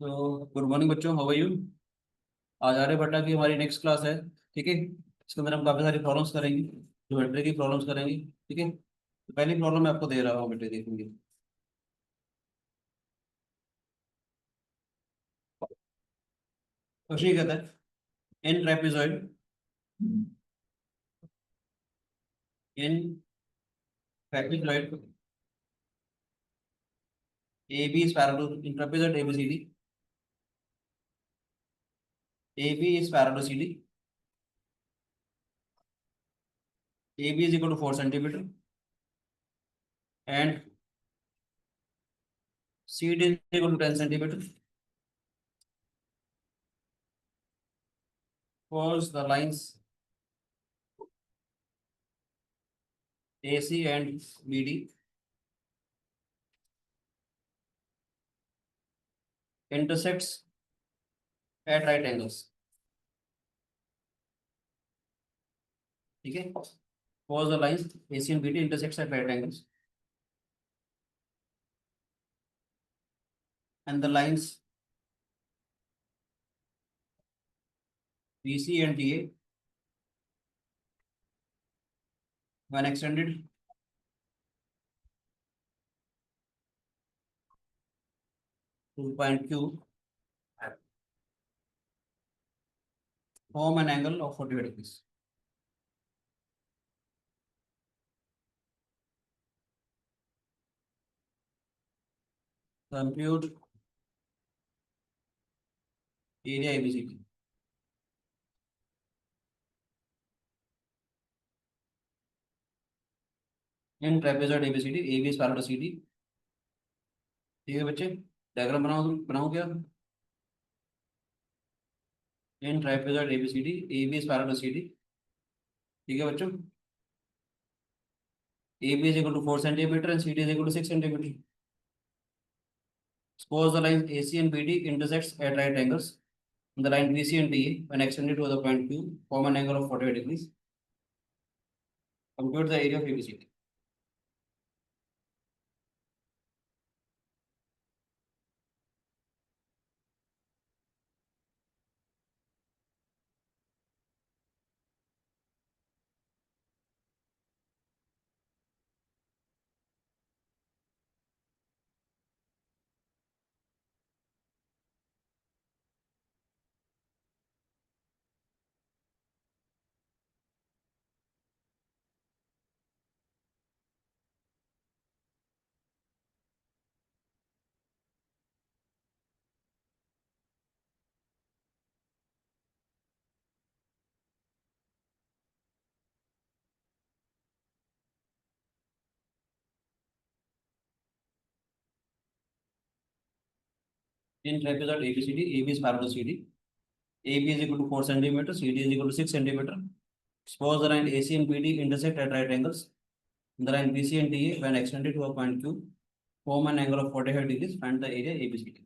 तो good morning बच्चों, how are you. आज आर्यभट्टा की हमारी नेक्स्ट क्लास है। ठीक है, इसके अंदर हम काफ़ी सारी प्रॉब्लम्स करेंगे, ज्योमेट्री की प्रॉब्लम्स करेंगे। ठीक है, तो पहली प्रॉब्लम मैं आपको दे रहा हूँ बेटे, देखेंगे। क्वेश्चन ये कहता है, in trapezoid, in trapezoid A B is parallel, in trapezoid A B C D, A B is parallel C D, A B is equal to 4 centimetre and C D is equal to 10 centimetre, cause the lines AC and BD intersects at right angles. ठीक है, cause the lines AC and BD intersects at right angles and the lines BC and DA when extended to point Q form an angle of 45 degrees. Compute area ABCD. In trapezoid ABCD, AB is parallel to CD. ठीक है बच्चे, diagram बनाओ, तुम बनाओ क्या। इन ट्राइपेजॉइड ABCD, AB is parallel to CD. ठीक है बच्चों, AB is equal to 4 centimetre and CD is equal to 6 centimetre. Suppose the lines AC and BD intersects at right angles. The line BC and DA, when extended to the point Q, form an angle of 45 degrees. Compute the area of ABCD. In trapezoid ABCD, AB is parallel to CD. AB is equal to 4 centimeter, CD is equal to 6 centimeter. Suppose the line AC and BD intersect at right angles. The line BC and DA, when extended to a point Q, form an angle of 45 degrees. Find the area ABCD.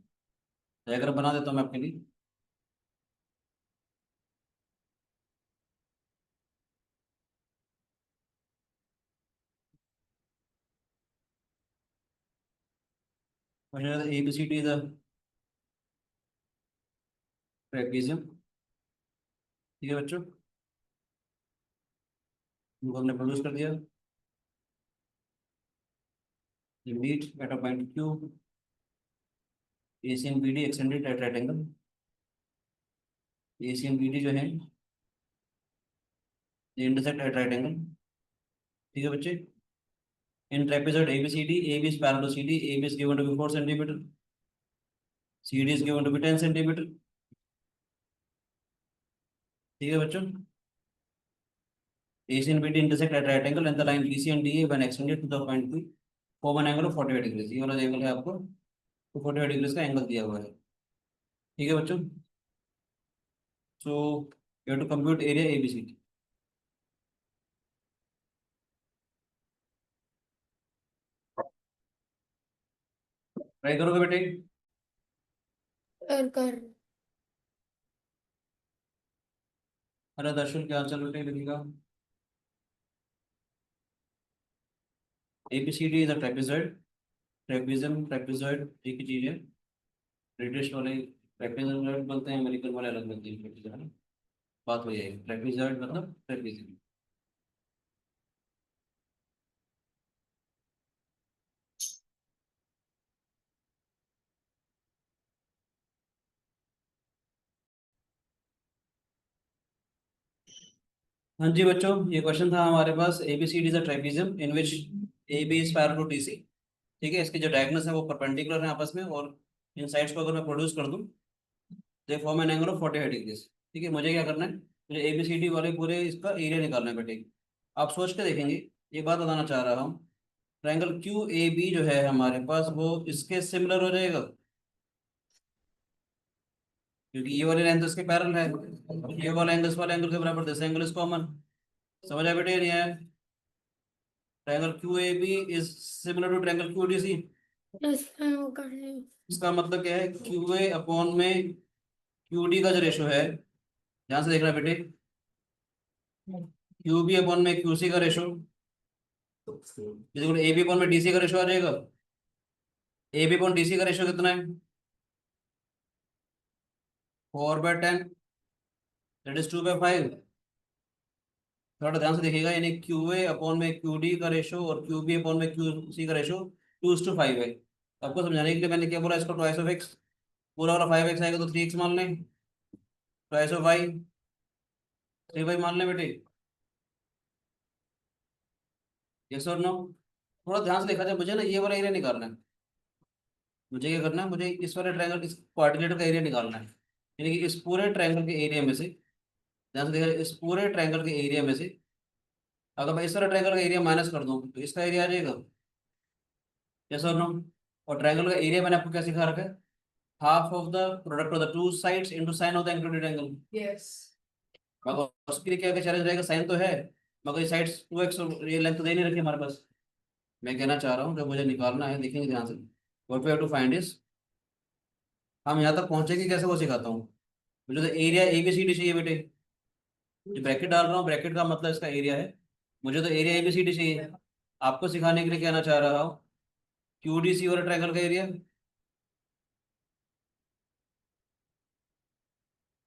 Diagram बना देता हूँ मैं आपके लिए। ABCD is a trapezium. ठीक है बच्चों, इनको हमने प्रोड्यूस कर दिया। Meet at a point Q, AC and BD extended at right angle. AC and BD जो है ये इंटरसेक्ट एट राइट एंगल। ठीक है बच्चे, इन trapezoid ABCD, AB is parallel to CD, AB is given to be 4 centimeter, CD is given to be 10 centimeter. ठीक है बच्चों, AC and BD intersect at right angle and the line BC and DA when extended to the point Q form an angle of 45 degrees. ये वाला angle है आपको, तो 45 degrees का angle दिया हुआ है। ठीक है बच्चों, so you have to compute area ABCD। Try करोगे बेटे। कर अरे दर्शन क्या आंसर बेटे लिखेगा। ABCD is a trapezoid, trapezium trapezoid एक ही चीज है। ब्रिटिश वाले ट्रेपेजॉइड बोलते हैं, अमेरिकन वाले अलग बोलते हैं ट्रेपेजॉइड, है ना। बात वही है, ट्रेपेजॉइड मतलब ट्रेपेजियम। हाँ जी बच्चों, ये क्वेश्चन था हमारे पास, ABCD is a trapezium in which AB is parallel to DC। ठीक है, इसके जो डायगोनल्स है वो परपेंडिकुलर है आपस में, और इन साइड्स को अगर मैं प्रोड्यूस कर दूं तो form an angle of 45 degrees. ठीक है, मुझे क्या करना है, मुझे ABCD वाले पूरे इसका एरिया निकालना है बेटे। आप सोच के देखेंगे, ये बात बताना चाह रहा हूँ, ट्रायंगल QAB जो है हमारे पास वो इसके सिमिलर हो जाएगा, क्योंकि ये वाली लाइन तो इसके पैरेलल है, ये वाला एंगल इस वाले एंगल के बराबर, दिस एंगल इज कॉमन। समझ आया बेटे या नहीं आया? Triangle QAB is similar to triangle QDC। Yes ma'am, वो कर रही हूँ। इसका मतलब क्या है, QA अपॉन में QD का जो रेशो है, ध्यान से देखना बेटे, QB अपॉन में QC का रेशो, AB अपॉन में DC का रेशो आ जाएगा। AB अपॉन DC का रेशो कितना है? 4/10, दैट इज 2/5। थोड़ा ध्यान से देखिएगा, यानी QA अपॉन में QD का रेशो और QB अपॉन में QC का रेशो 2:5 है। तो आपको समझाने के लिए मैंने क्या बोला, इसको ट्वाइस ऑफ एक्स, पूरा वाला 5x आएगा तो 3x मान लें, ट्वाइस ऑफ वाई 3y मान लें बेटे। यस और नो? थोड़ा ध्यान से देखा जाए, मुझे ना ये वाला एरिया निकालना है। मुझे क्या करना है, मुझे इस वाले ट्रायंगल, इस क्वाड्रिलेटर का एरिया निकालना है, यानी कि इस पूरे ट्रायंगल के एरिया में से, ध्यान से देखा जाए, इस पूरे ट्रायंगल के एरिया में से अगर मैं इस वाले ट्रायंगल का एरिया माइनस कर दूं तो इसका एरिया आ जाएगा। यस और नो? और ट्रायंगल का एरिया मैंने आपको क्या सिखा रखा है, half of the product of the two sides into sine of the included angle. Yes. मगर उसके लिए क्या क्या चैलेंज रहेगा, साइन तो है मगर ये साइड्स 2x, ये लेंथ तो दे नहीं रखी हमारे पास। मैं कहना चाह रहा हूँ, जब मुझे निकालना है, देखेंगे ध्यान से, what we have to find is, हम यहाँ तक पहुंचेंगे कैसे वो सिखाता हूँ। मुझे तो एरिया ABCD चाहिए बेटे, जो ब्रैकेट डाल रहा हूँ, ब्रैकेट का मतलब इसका एरिया है, मुझे तो एरिया ABCD चाहिए। आपको सिखाने के लिए कहना चाह रहा हूँ, QDC और ट्रायंगल का एरिया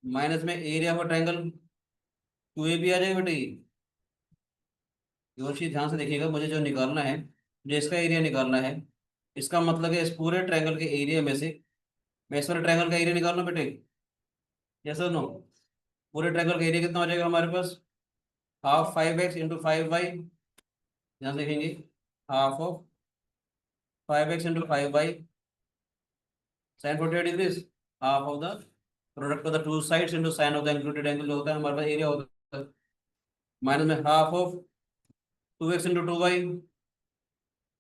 माइनस में एरिया ऑफ ट्रायंगल QAB आ जाएगा बेटे। योशी ध्यान से देखिएगा, मुझे जो निकालना है, मुझे इसका एरिया निकालना है, इसका मतलब है इस पूरे ट्रायंगल के एरिया में से मैं इस वाले ट्रायंगल का एरिया निकालना बेटे। यस और नो? पूरे ट्रायंगल का एरिया कितना हो जाएगा हमारे पास, हाफ 5x इंटू 5y, ध्यान से देखेंगे, half of 5x into 5y sine 48 degrees, half of the product of the two sides into sine of the included angle जो होता है हमारे पास एरिया होता है, माइनस में half of 2x into 2y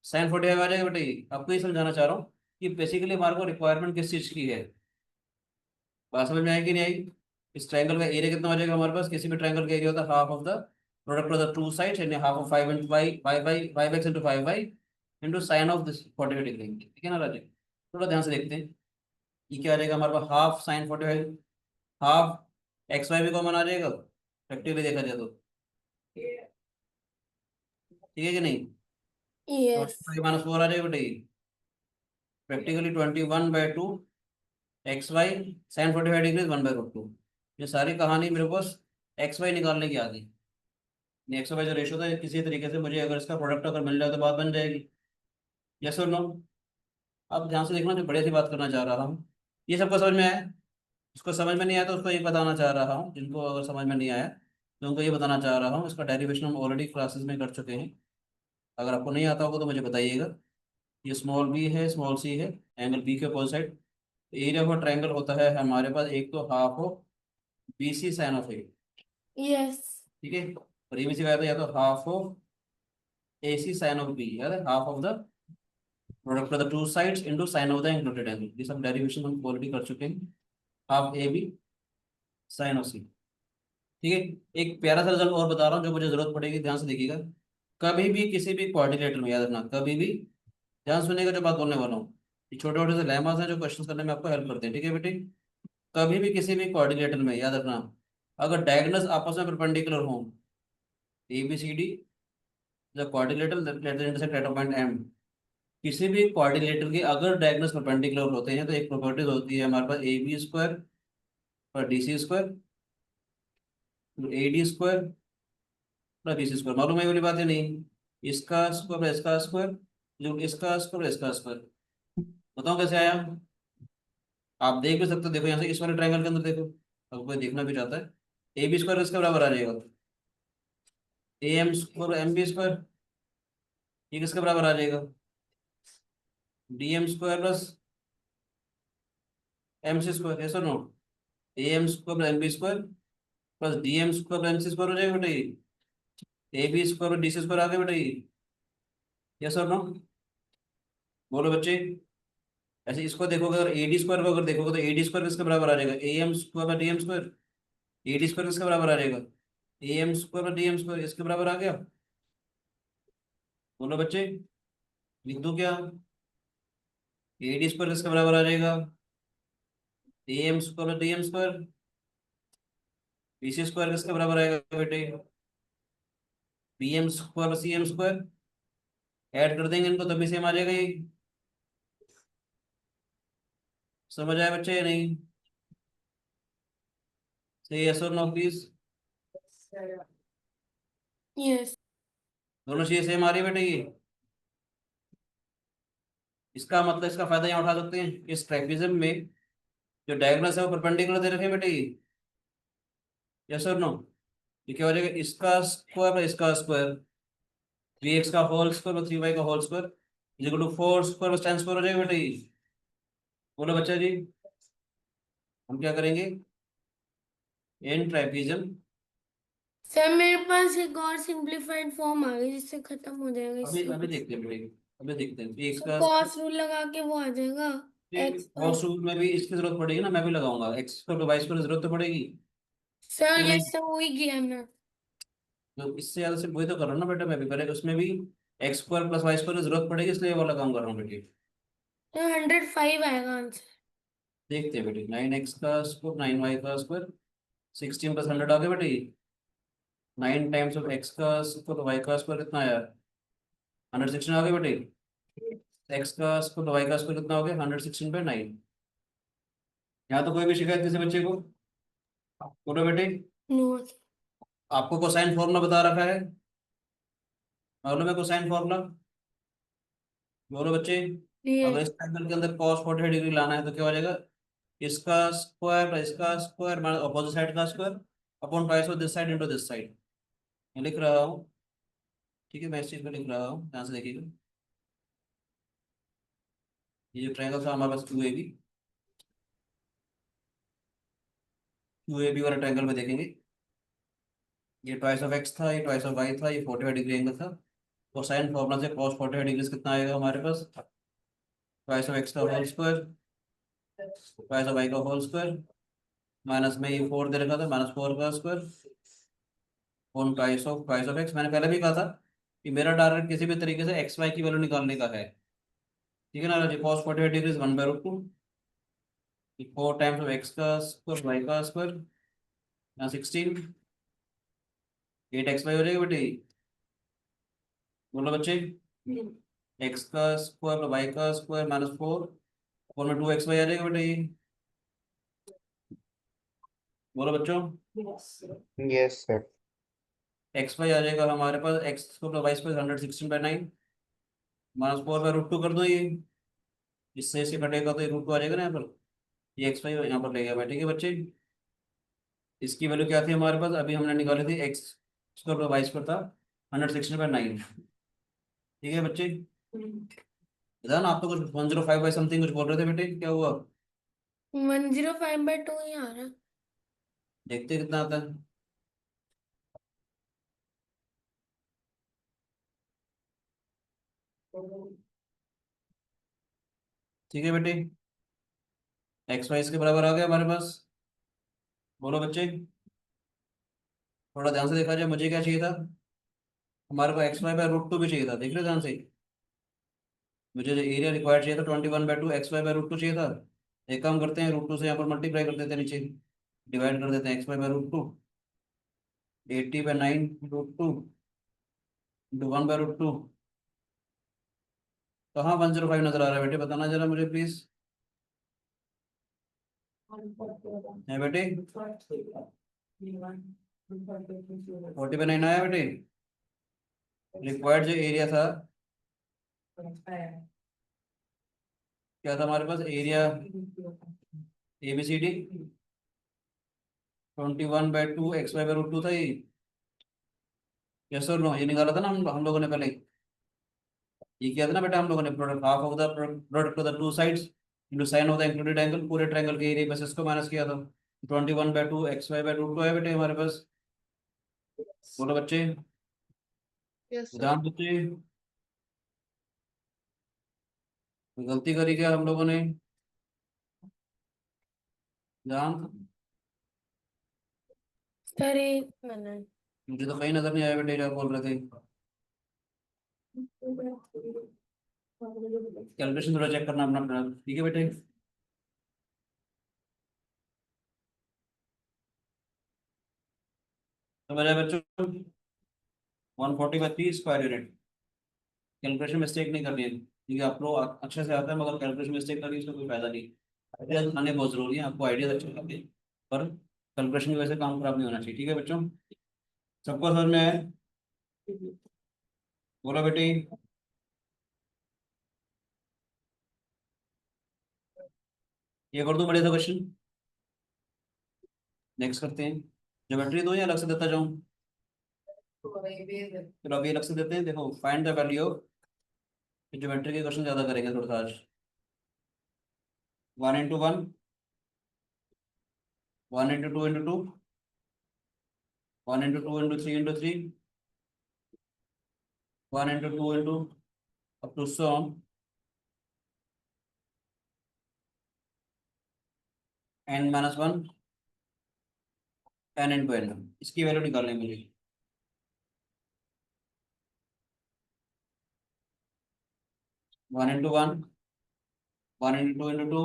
sine 45 आ जाएगा बेटे। आपको ये समझाना चाह रहा हूँ कि बेसिकली हमारे को रिक्वायरमेंट किस चीज़ की है, बात समझ में आएगी नहीं आई? इस ट्रायंगल का एरिया कितना हो जाएगा हमारे पास, किसी भी ट्रायंगल का एरिया होता है half of the product of the two sides यानी half of 5 into 5 5x into 5y into sine of this 45 degree. ठीक है ना राजे? थोड़ा ध्यान से देखते हैं, ये क्या आ जाएगा हमारे पास, हाफ साइन 45, हाफ XY भी कॉमन आ जाएगा प्रैक्टिकली देखा जाए तो, ठीक है कि नहीं? यस। 25 - 4 आ जाएगा बेटे, प्रैक्टिकली 21/2 XY साइन 45 डिग्री 1/√2। ये सारी कहानी मेरे पास XY निकालने की आ गई। XY जो रेशो था, किसी तरीके से मुझे अगर इसका प्रोडक्ट अगर मिल जाए तो बात बन जाएगी। यस और नो? अब ध्यान से देखना, जो बड़े सी बात करना चाह रहा हूँ, ये सबको समझ में आया? इसको समझ में नहीं आया तो उसको ये बताना चाह रहा हूँ, जिनको अगर समझ में नहीं आया तो उनको ये बताना चाह रहा हूँ, इसका डेरिवेशन हम ऑलरेडी क्लासेस में कर चुके हैं। अगर आपको नहीं आता होगा तो मुझे बताइएगा। ये स्मॉल b है, स्मॉल c है, एंगल B के opposite side, area of triangle होता है हमारे पास, एक तो half of BC sine of A. Yes. ठीक है, और ये भी सिखाया था, या तो half of AC sine of B, याद है, half of the product of the two sides into sine of the included angle, ये सब डेरिवेशन हम ऑलरेडी कर चुके हैं, half AB sine of C। ठीक है, एक प्यारा सा रिजल्ट और बता रहा हूँ जो मुझे जरूरत पड़ेगी, ध्यान से देखिएगा। कभी भी किसी भी कोऑर्डिनेटर में, याद रखना, कभी भी ध्यान सुनिएगा जो बात बोलने वाला हूँ, ये छोटे छोटे से लेमास हैं जो क्वेश्चन करने में आपको हेल्प करते हैं। ठीक है बेटे, कभी भी किसी भी कोऑर्डिनेटर में याद रखना, अगर डायगोनल्स आपस में परपेंडिकुलर हों, ABCD, the coordinator let the intersect at a point M, किसी भी क्वाड्रिलेटरल के अगर डायगोनल्स परपेंडिकुलर होते हैं तो एक प्रॉपर्टीज होती है हमारे पास ए बी स्क्वायर पर D C square, A D square plus B C square. मालूम है ये वाली बात है नहीं? इसका स्क्वायर प्लस इसका स्क्वायर, जो इसका स्क्वायर प्लस इसका स्क्वायर। बताओ कैसे आया? आप देख भी सकते हो, देखो यहाँ से इस वाले ट्रायंगल के अंदर देखो, अगर कोई देखना भी चाहता है, ए बी स्क्वायर किसके बराबर आ जाएगा? A M square M B square, ये किसके बराबर आ जाएगा? D M square plus M C square, ऐसा नो? A M square plus M B square plus D M square plus M C square हो जाएगा बेटा ये। A B square plus D C square आ गया बेटा ये, यस और नो? बोलो बच्चे। ऐसे इसको देखोगे, अगर ए डी स्क्वायर को अगर देखोगे तो ए डी स्क्वायर किसके बराबर आ जाएगा? A M square plus D M square. A D square किसके बराबर आ जाएगा? A M square plus D M square, इसके बराबर आ गया। बोलो बच्चे, लिख दो क्या? ए डी स्क्वायर किसके बराबर आ जाएगा? A M square plus D M square. B C square किसके बराबर आएगा बेटे? B M square plus C M square. Add कर देंगे इनको तभी सेम आ जाएगा ये। समझ आया बच्चे या नहीं? सही, यस और नो प्लीज। यस। दोनों चीजें सेम आ रही है बेटे ये। इसका मतलब इसका फायदा यहाँ उठा सकते हैं, इस ट्रेपेजियम में जो डायगोनल्स है वो परपेंडिकुलर दे रखे हैं बेटे ये, यस और नो? ये क्या हो जाएगा? इसका स्क्वायर प्लस इसका स्क्वायर, 3x का होल स्क्वायर प्लस 3y का whole square is equal to 4 square plus 10 square हो जाएगा बेटे ये। बोलो बच्चा जी, हम क्या करेंगे? इन ट्रेपेजियम, सर मेरे पास एक और सिंपलीफाइड फॉर्म आ गई जिससे खत्म हो जाएगा अभी इससे। अभी देखते हैं बेटे, अभी देखते हैं ये सर इसका। कॉस रूल लगा के वो आ जाएगा। एक्स का। और शुरू में भी इसकी जरूरत पड़ेगी ना, मैं भी लगाऊंगा, x square plus Y square की जरूरत तो पड़ेगी। सर क्यों नहीं? जैसे वही किया ना। तो इससे ज्यादा से वही तो कर रहा हूँ ना बेटा, मैं भी पहले उसमें भी x square plus Y square की जरूरत पड़ेगी, इसलिए ये वाला काम कर रहा हूँ बेटे। तो 105 आएगा आंसर। देखते हैं बेटे, 9x का स्क्वायर 9y का स्क्वायर 16 प्लस 100 आ गया बेटे। 9 टाइम्स ऑफ एक्स का स्क्वायर वाई का स्क्वायर कितना आया? 116 आ गया बेटे। एक्स का स्क्वायर वाई का स्क्वायर कितना हो गया? 116/9। यहाँ तो कोई भी शिकायत किसी बच्चे को? बोलो बेटे। नो। आपको कोसाइन फॉर्मूला बता रखा है, मालूम है कोसाइन फॉर्मूला? बोलो बच्चे। ये अगर इस ट्रायंगल के अंदर cos 45 डिग्री लाना है तो क्या हो जाएगा? इसका स्क्वायर प्लस इसका स्क्वायर माइनस अपोजिट साइड का square upon twice of this side into this side. मैं लिख रहा हूँ, ठीक है, मैं इस चीज को लिख रहा हूँ, ध्यान से देखिएगा। ये जो ट्रायंगल था हमारे पास क्यू ए बी वाला ट्रायंगल में देखेंगे, ये ट्वाइस ऑफ एक्स था, ये ट्वाइस ऑफ वाई था, ये 45 डिग्री एंगल था। कोसाइन फॉर्मूला से cos 45 डिग्री कितना आएगा हमारे पास? ट्वाइस ऑफ एक्स का whole square twice of y का होल स्क्वायर माइनस में ये 4 दे रखा था, -4 का square on twice of x. मैंने पहले भी कहा था कि मेरा टारगेट किसी भी तरीके से एक्स वाई की वैल्यू निकालने का है, ठीक है ना राजी? cos 45 degree 1/√2, 4 times of x का स्क्वायर वाई का स्क्वायर यहाँ 16, 8x वाई हो जाएगा बेटे। बोलो बच्चे, एक्स का स्क्वायर वाई का स्क्वायर -4 और में 2xy आ जाएगा बेटे ये। बोलो बच्चों। Yes sir. एक्स वाई आ जाएगा हमारे पास, एक्स स्क्वायर वाई स्क्वायर 116/9 -4/√2 कर दो ये, इससे इसे कटेगा तो ये √2 आ जाएगा ना यहाँ पर, ये एक्स वाई यहाँ पर ले गया मैं, ठीक है बच्चे? इसकी वैल्यू क्या थी हमारे पास? अभी हमने निकाली थी एक्स स्क्वायर वाई स्क्वायर था 116/9, ठीक है बच्चे? इधर ना आप तो कुछ 105 बाई समथिंग कुछ बोल रहे थे बेटे, क्या हुआ? 105/2 ही आ रहा है। देखते हैं कितना आता है। ठीक है बेटे, एक्स वाई इसके बराबर आ गया हमारे पास। बोलो बच्चे, थोड़ा ध्यान से देखा जाए, मुझे क्या चाहिए था? हमारे को XY/√2 भी चाहिए था, देख रहे हो ध्यान से? मुझे जो एरिया रिक्वायर्ड चाहिए था 21/2 XY/√2 चाहिए था। एक काम करते हैं, √2 से यहाँ पर मल्टीप्लाई कर देते हैं, नीचे डिवाइड कर देते हैं, XY/√2 80/9 √2 × 1/√2, कहाँ 105 नजर आ रहा है बेटे, बताना जरा मुझे प्लीज। है बेटे 40 पे नहीं आया बेटे। रिक्वायर्ड जो एरिया था क्या था हमारे पास, एरिया ABCD 21/2 XY/√2 था ये। यस और नो, ये निकाला था ना हम लोगों ने पहले। ये किया था ना बेटा हम लोगों ने, product half of the product of the two sides into sine of the included angle, पूरे ट्रायंगल के एरिया बस इसको माइनस किया था। 21/2 XY/√2 है बेटे हमारे पास। बोलो बच्चे, Yes, sir. ध्यान बच्चे, कोई गलती करी क्या हम लोगों ने, ध्यान। सर एक मिनट। मुझे तो कहीं नजर नहीं आया बेटे क्या बोल रहे थे। कैलकुलेशन थोड़ा चेक करना अपना अपना, ठीक है बेटे। तो मेरे बच्चों 140/3 स्क्वायर यूनिट। कैलकुलेशन मिस्टेक नहीं करनी है, क्योंकि आप लोग अच्छे से आता है मगर कैलकुलेशन मिस्टेक करनी इसमें कोई फायदा नहीं। आइडियाज आने बहुत जरूरी है, आपको आइडियाज अच्छे लगते हैं पर कैलकुलेशन की वजह से काम खराब नहीं होना चाहिए, ठीक है बच्चों। सबको समझ में है, बोलो बेटी। ये कर दूं बड़े सा क्वेश्चन, नेक्स्ट करते हैं। ज्योमेट्री दो या अलग से देता जाऊं, चलो अभी अलग से देते हैं। देखो find the value of, geometry के क्वेश्चन ज्यादा करेंगे थोड़ा सा आज। 1 × 1, 1 × 2 × 2, 1 × 2 × 3 × 3, 1 × 2 up to so on, n-1, n × n। इसकी वैल्यू निकालनी है मुझे। One into one, 1 × 2 × 2,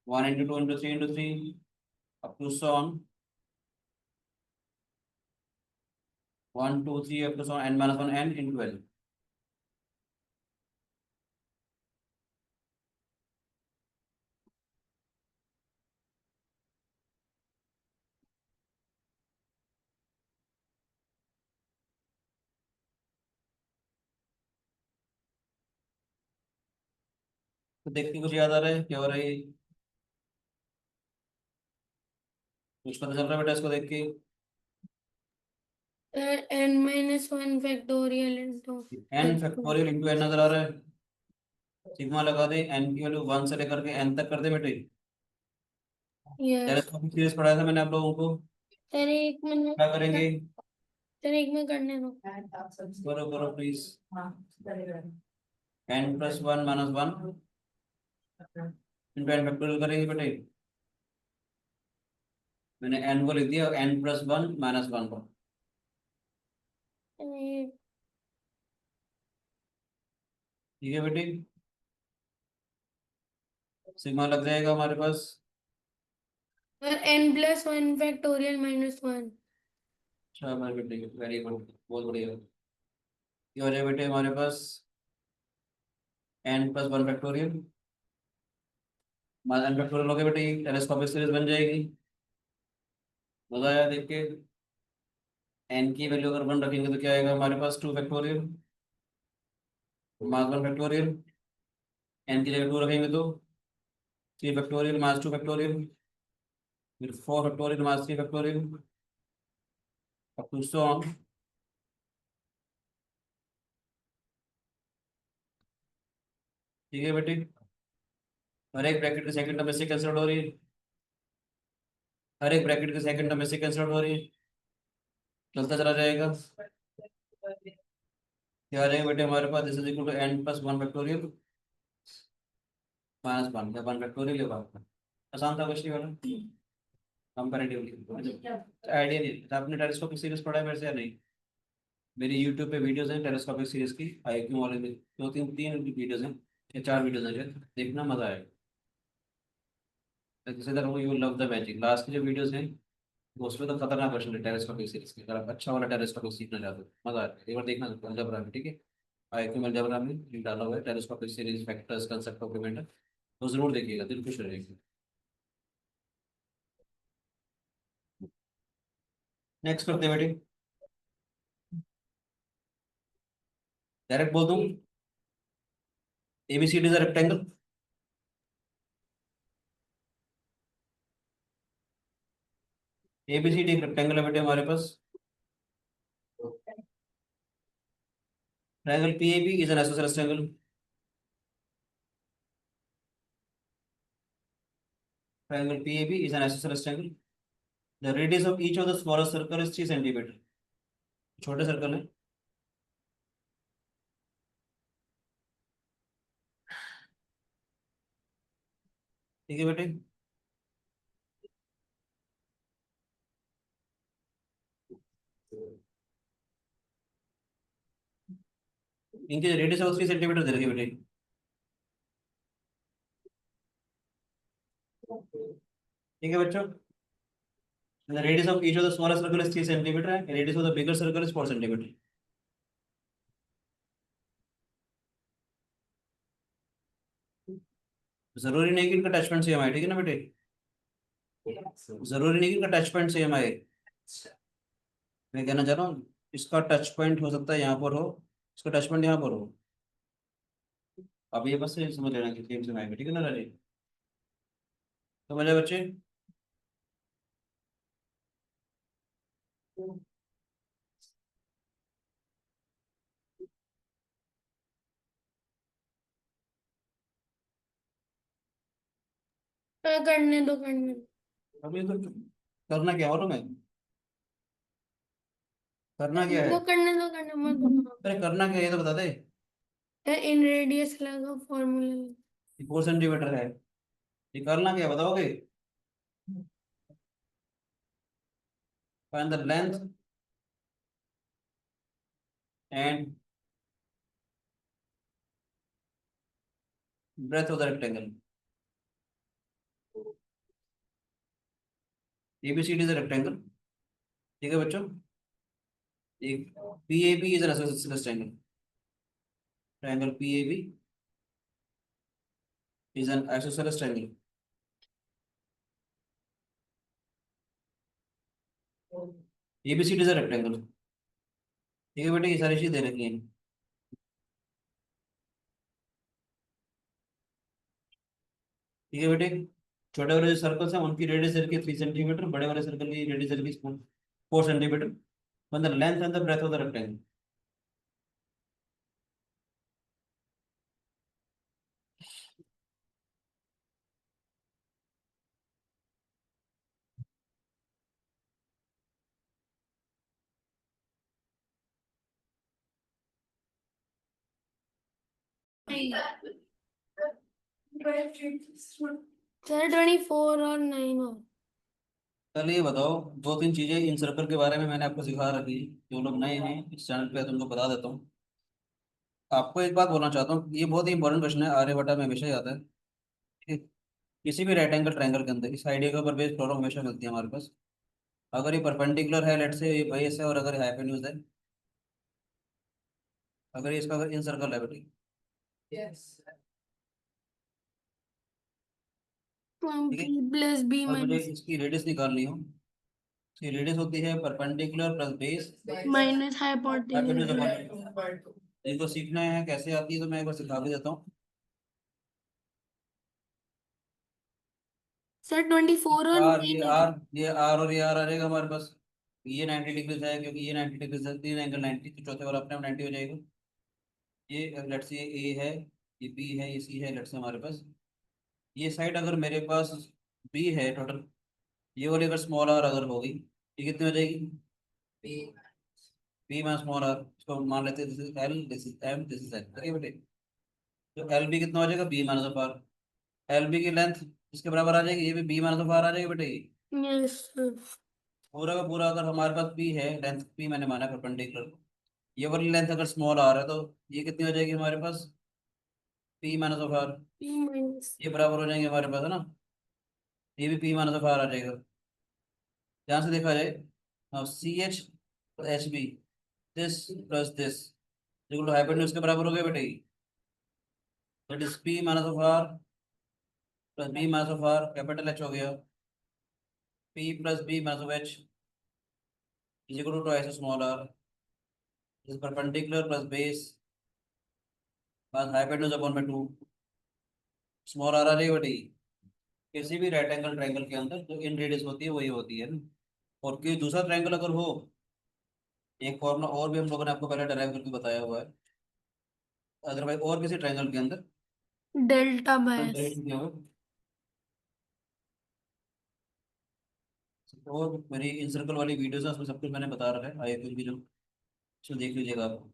1 × 2 × 3 × 3 up to so on, 1 2 3 up to so on, n-1 n into n। तो देख के कुछ याद आ रहा है क्या हो रहा है ये? कुछ पता चल रहा है बेटा इसको देख के? Sir n-1 factorial into n नजर आ रहा है। सिग्मा लगा दे, n की वैल्यू 1 से लेकर के n तक कर दे बेटे। यस। टेलीस्कोपिक सीरीज पढ़ाया था मैंने आप लोगों को, सर एक मिनट, क्या करेंगे? सर एक मिनट करने दो। करो करो please. n+1 - 1 into n factorial करेंगे बेटे। मैंने n को लिख दिया, n+1 - 1 को। ये- ठीक है बेटे, सिग्मा लग जाएगा हमारे पास। Sir n+1 factorial -1। अच्छा हमारे बेटे, वेरी गुड, बहुत बढ़िया। ये हो जाए बेटे हमारे पास n+1 फैक्टोरियल, n फैक्टोरियल हो गया बेटे, टेलीस्कोपिक सीरीज बन जाएगी। मजा आया देख के। n की वैल्यू अगर 1 रखेंगे तो क्या आएगा हमारे पास, 2 फैक्टोरियल मास 1 फैक्टोरियल। n की जगह 2 रखेंगे तो 3 फैक्टोरियल मास 2 फैक्टोरियल, फिर 4 फैक्टोरियल मास 3 फैक्टोरियल, अब टू सो ऑन। ठीक है बेटे, हर एक ब्रैकेट के सेकंड टर्म में से कैंसिल हो रही है, हर एक ब्रैकेट के सेकंड टर्म में से कैंसिल हो रही है, चलता चला जाएगा। क्या आ जाएगा बेटे हमारे पास, this is equal to n+1 factorial -1 या 1 फैक्टोरियल या 1। आसान था क्वेश्चन वाला, कंपैरेटिवली आइडिया नहीं था। आपने टेलीस्कोपिक सीरीज पढ़ा है मेरे से या नहीं? मेरी यूट्यूब पे वीडियोस हैं टेलीस्कोपिक सीरीज की, IQ वाले में 2 3 वीडियोस हैं या 4 वीडियोस हैं, देखना मजा आएगा। किसी तरह you love the magic, last की जो वीडियोस हैं वो उसमें तो खतरनाक क्वेश्चन है टेलीस्कोपिक सीरीज के। अगर आप अच्छा वाला टेलीस्कोपिक सीखना चाहते हो मजा आएगा, एक बार देखना, जब ठीक है। IQ अलजेब्रा में ये डाला हुआ है, telescopic series factors concept document, तो जरूर देखिएगा, दिल खुश रहेगा। नेक्स्ट करते हैं बेटे, डायरेक्ट बोल दूं, ABCD is a rectangle. ABCD एक रेक्टेंगल है बेटे हमारे पास। Triangle PAB is an isosceles triangle. Triangle PAB is an isosceles triangle. The radius of each of the smaller circle is 3 centimetre. छोटे सर्कल है। ठीक है बेटे, इनकी रेडियस ऑफ 3 सेंटीमीटर दे रखी है बेटे। ठीक है बच्चों, the radius of each of the smaller circle is 3 centimeter and radius of the bigger circle is 4 centimeter. जरूरी नहीं कि इनका टचपॉइंट सेम आए, ठीक है ना बेटे, जरूरी नहीं कि इनका टचपॉइंट सेम आए। मैं कहना चाह रहा हूँ इसका टच पॉइंट हो सकता है यहाँ पर हो, इसका टच पॉइंट यहाँ पर हो। अब ये बस से समझ लेना कि सेम सेम आएगा, ठीक है ना राजे, समझ आए बच्चे। करने दो। अब ये तो करना क्या हो रहा मैं, करना क्या है, वो करने मत अरे करना क्या है ये तो बता दे। इन रेडियस लगा फॉर्मूला। 4 सेंटीमीटर है, ये करना क्या है बताओगे। Find the length and breadth of the rectangle। ABCD is a rectangle, ठीक है बच्चों। एक PAB is an isosceles triangle। Triangle PAB is an isosceles triangle। ABCD is a rectangle, ठीक है बेटे, ये सारी चीज दे रखी हैं। ठीक है बेटे, छोटे वाले जो सर्कल्स हैं उनकी रेडियस रखी है 3 सेंटीमीटर, बड़े वाले सर्कल की रेडियस रखी 4 सेंटीमीटर। मतलब length and the breadth of the rectangle. Sir 24 और 9 और चल ये बताओ, 2-3 चीजें इन सर्कल के बारे में मैंने आपको सिखा रखी, जो लोग नए हैं इस चैनल पे तो उनको बता देता हूँ। आपको एक बात बोलना चाहता हूँ, ये बहुत ही इंपॉर्टेंट क्वेश्चन है, आर्यभट्टा में हमेशा ही आता है। ठीक है? किसी भी राइट एंगल ट्रायंगल के अंदर इस आइडिया के ऊपर बेस्ड प्रॉब्लम हमेशा मिलती है हमारे पास। अगर ये परपेंडिकुलर है, लेट से ये बेस है, और अगर हाइपोटेन्यूज है, अगर ये इसका अगर इन सर्कल है बेटी, ठीक है, प्लस बी और मुझे माइनस इसकी रेडियस निकालनी हो, इसकी रेडियस होती है perpendicular plus base minus hypotenuse. Hypotenuse. इनको सीखना है कैसे आती है तो मैं एक बार सिखा भी देता हूँ। सर 24 और आर, 9 ये आर और ये आर आ जाएगा हमारे पास। ये 90 डिग्री है क्योंकि ये 90 डिग्री है, 3 एंगल 90, तो चौथे वाला अपने आप 90 हो जाएगा। ये लेट्स से ए है, ये बी है, ये सी है, लेट्स से हमारे पास ये साइड अगर मेरे पास बी है टोटल, ये वाली अगर स्मॉल आर अगर होगी, ये कितनी हो जाएगी, बी माइनस स्मॉल आर। इसको मान लेते हैं this is L, this is M, this is L, ठीक है बेटे। तो एल बी कितना हो जाएगा, B minus of R. L B की लेंथ इसके बराबर आ जाएगी, ये भी बी माइनस ऑफ आर आ जाएगी बेटे। Yes sir. पूरा का पूरा अगर हमारे पास बी है, लेंथ बी मैंने माना परपेंडिकुलर, ये वाली लेंथ अगर स्मॉल आर है तो ये कितनी हो जाएगी हमारे पास, P minus of R. B minus ये बराबर हो जाएंगे हमारे पास, है ना, ये भी पी माइनस ऑफ आर आ जाएगा। ध्यान से देखा जाए, C H H B, this plus this, equal to hypotenuse के बराबर हो गया बेटे, that is P minus of R plus B minus of R, capital H हो गया, P plus B minus of H is equal to twice small R, is perpendicular plus base plus hypotenuse upon में 2, small are आ रही है बेटे, किसी भी right angle triangle के अंदर जो इन रेडियस होती है वही होती है ना। और कोई दूसरा ट्रायंगल अगर हो, एक फॉर्मूला और भी हम लोगों ने आपको पहले डराइव करके बताया हुआ है, अदरवाइज और किसी ट्रायंगल के अंदर डेल्टा बाय एस। और मेरी इन सर्कल वाली वीडियोस है उसमें सब कुछ मैंने बता रखा है, आए कुछ भी जो उसमें देख लीजिएगा आप,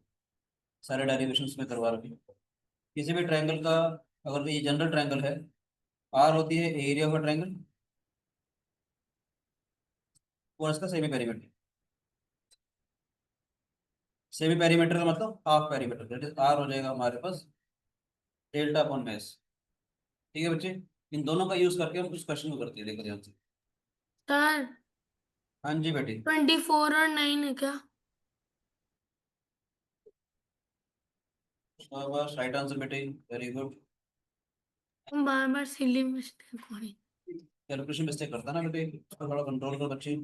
सारे डेरिवेशंस में करवा रखे हैं। किसी भी ट्रायंगल का अगर ये जनरल ट्रायंगल है, आर होती है एरिया ऑफ ट्रायंगल और इसका सेमी पेरीमीटर। सेमी पेरीमीटर का मतलब half perimeter, that is R हो जाएगा हमारे पास डेल्टा अपॉन में एस। ठीक है बच्चे, इन दोनों का यूज करके हम उस क्वेश्चन को करते हैं, देखो ध्यान से। सर हाँ जी बेटी, 24 और 9 है क्या? बस राइट आंसर बेटे, वेरी गुड। बार बार सिली मिस्टेक हुई। कैलकुलेशन मिस्टेक करता ना बेटे, उसको थोड़ा कंट्रोल कर बच्चे।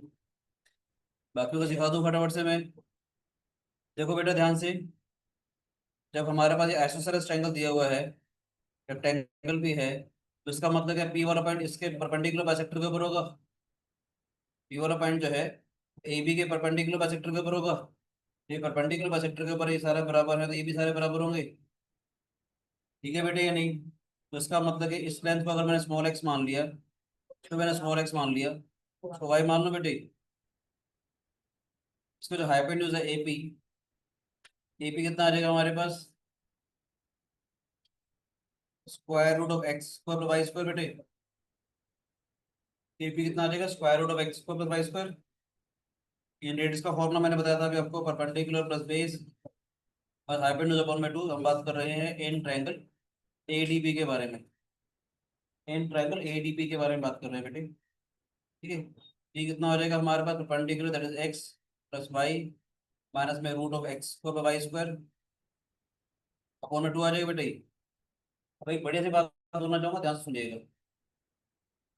बाकी को सिखा दूं फटाफट से मैं। देखो बेटा ध्यान से, जब हमारे पास ये आइसोसेलेस ट्रायंगल दिया हुआ है, रेक्टेंगल भी है, तो इसका मतलब क्या, पी वाला पॉइंट इसके परपेंडिकुलर बाइसेक्टर के ऊपर होगा। पी वाला पॉइंट जो है ए बी के परपेंडिकुलर बाइसेक्टर के ऊपर होगा। ये परपेंडिकुलर बाइसेक्टर के ऊपर ये सारे बराबर है तो ये भी सारे बराबर होंगे। ठीक है बेटे या नहीं? तो इसका मतलब कि इस लेंथ को अगर मैंने स्मॉल एक्स मान लिया, तो मैंने स्मॉल एक्स मान लिया, तो वाई मान लो बेटे। इसका जो हाइपोटेन्यूज है एपी, एपी कितना आ जाएगा हमारे पास, square root of x square plus Y square बेटे। एपी कितना आ जाएगा, square root of x square plus Y square. In radius का फॉर्मूला मैंने बताया था अभी आपको, परपेंडिकुलर प्लस बेस और हाइपोटेन्यूज अपॉन में 2। हम बात कर रहे हैं इन ट्रायंगल एडीबी के बारे में, इन ट्रायंगल एडीबी के बारे में बात कर रहे हैं बेटे। ठीक है, ये कितना हो जाएगा हमारे पास, perpendicular that is X plus Y minus में root of x square Y square upon में 2 आ जाएगा बेटे। अब एक बढ़िया सी बात बोलना चाहूंगा, ध्यान से सुनिएगा।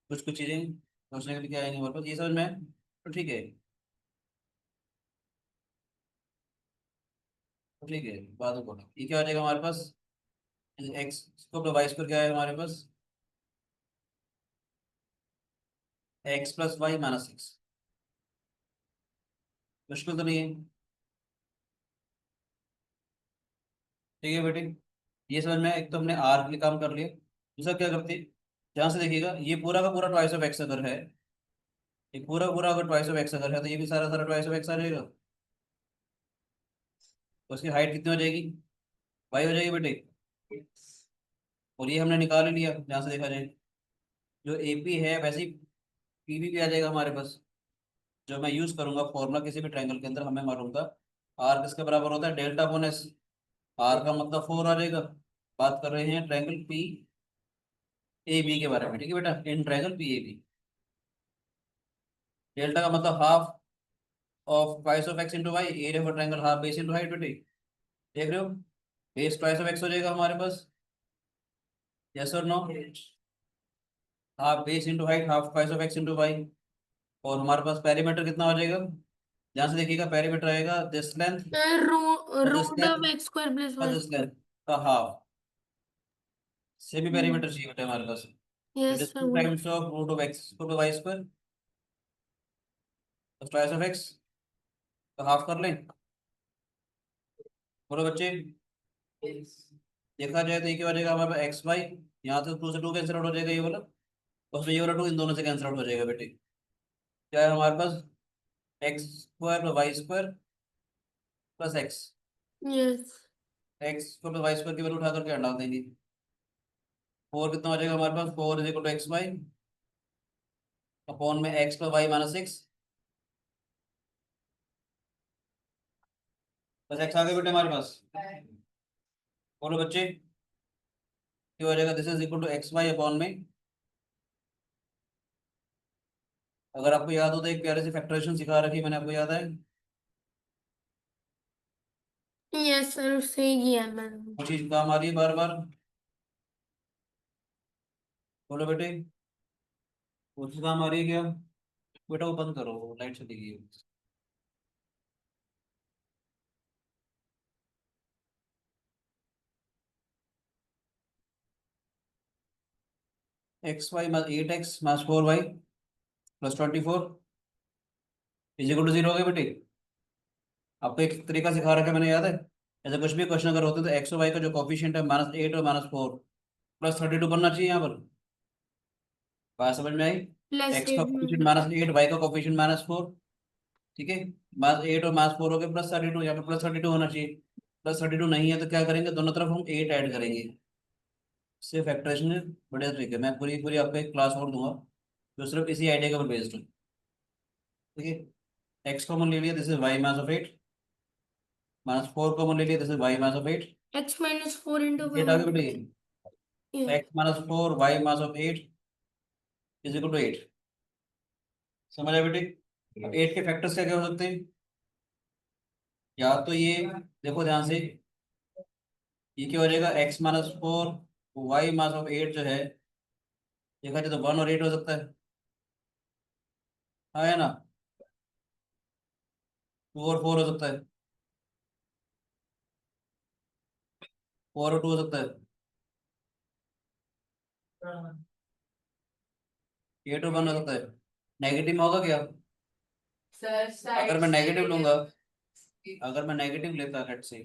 कुछ कुछ चीजें सोचने के लिए क्या आएंगे हमारे पास, ये समझ में आए? तो ठीक है, तो ठीक है, बात को बोलो, ये क्या हो जाएगा हमारे पास, एक्स स्क्वायर वाई स्क्वायर क्या है हमारे पास, एक्स प्लस वाई माइनस 6। मुश्किल तो नहीं है? ठीक है बेटे, ये समझ में आया? एक तो हमने आर के लिए काम कर लिया, दूसरा क्या करते हैं, ध्यान से देखिएगा, ये पूरा का पूरा ट्वाइस ऑफ एक्स अगर है, ये पूरा पूरा अगर ट्वाइस ऑफ एक्स अगर है, तो ये भी सारा सारा ट्वाइस ऑफ एक्स आ जाएगा। तो उसकी हाइट कितनी हो जाएगी, वाई हो जाएगी बेटे। और ये हमने निकाल ही लिया, ध्यान से देखा जाए, जो एपी है वैसे ही पीबी भी आ जाएगा हमारे पास। जो मैं यूज करूंगा फॉर्मूला किसी भी ट्रायंगल के अंदर, हमें मालूम था आर किसके बराबर होता है, डेल्टा अपॉन एस। आर का मतलब 4 आ जाएगा। बात कर रहे हैं ट्रायंगल पी ए बी के बारे में, ठीक है बेटा, in triangle P A B. Delta का मतलब half of twice of x into y, area for triangle half base into height बेटे। देख रहे हो, बेस ट्वाइस ऑफ एक्स हो जाएगा हमारे पास, यस और no? Half base into height half twice of x into y. और हमारे पास पेरीमीटर कितना हो जाएगा, ध्यान से देखिएगा, पेरीमीटर आएगा this length this root length of x square plus y this square. Length का हाफ। सेमी पेरीमीटर चाहिए बेटा हमारे पास, इट यस इज सर 2 वही। Times of root of x square Y square plus twice of x का half कर लें। बोलो बच्चे, देखा जाए तो ये क्या हो जाएगा हमारे पास, एक्स वाई, यहाँ से 2 से 2 कैंसिल आउट हो जाएगा ये वाला, उसमें ये वाला 2 इन दोनों से कैंसिल आउट हो जाएगा बेटे। क्या है हमारे पास, X square plus Y square plus X, yes X square plus Y square की वैल्यू उठा करके हटा देंगे। 4 कितना हो जाएगा हमारे पास, 4 is equal to x Y upon में एक्स प्लस वाई माइनस 6 बस एक्स आ गए बेटे हमारे पास। बोलो बच्चे, क्या हो जाएगा, this is equal to x Y upon में, अगर आपको याद हो तो एक प्यारे से फैक्टराइजेशन सिखा रखी मैंने, आपको याद है? यस सर, सही किया मैंने। वो चीज काम आ रही है बार बार? बोलो बेटे, वो चीज काम आ रही है क्या? बेटा वो बंद करो, लाइट चली गई है। X y 8x minus 4y plus 24 is equal to 0 हो गया बेटे। आपको एक तरीका सिखा रखा है मैंने, याद है? ऐसा कुछ भी क्वेश्चन अगर होते तो एक्स और वाई का जो कॉफिशिएंट है -8 और -4 प्लस 32 बनना चाहिए यहाँ पर। बात समझ में आई? प्लस एक्स का 8 कॉफिशिएंट में। -8, वाई का कॉफिशिएंट -4। ठीक है, -8 और -4 हो गए प्लस 32, यहाँ पे प्लस 32 होना चाहिए। प्लस 32 नहीं है तो क्या करेंगे, दोनों तरफ हम 8 ऐड करेंगे। इससे फैक्टराइजेशन बढ़िया तरीके, मैं पूरी पूरी आपको एक क्लास और दूंगा जो सिर्फ इसी आइडिया के ऊपर बेस्ड है। ठीक है, एक्स कॉमन ले लिया, this is y minus of 8, -4 common ले लिया, this is y minus of 8। x minus 4 into 8 आगे 500. बेटे, Yeah. x-4 y minus of 8 is equal to 8। समझ आया बेटे? अब 8 के फैक्टर्स क्या क्या हो सकते हैं? या तो ये, देखो ध्यान से, ये क्या हो जाएगा, x-4 y माइनस ऑफ 8 जो है, देखा जाए तो 1 और 8 हो सकता है। हाँ है ना? 2 और 4 हो सकता है, 4 और 2 हो सकता है, 8 और 1 हो सकता है। नेगेटिव में होगा क्या? अगर मैं नेगेटिव लूंगा, अगर मैं नेगेटिव लेता लेट से,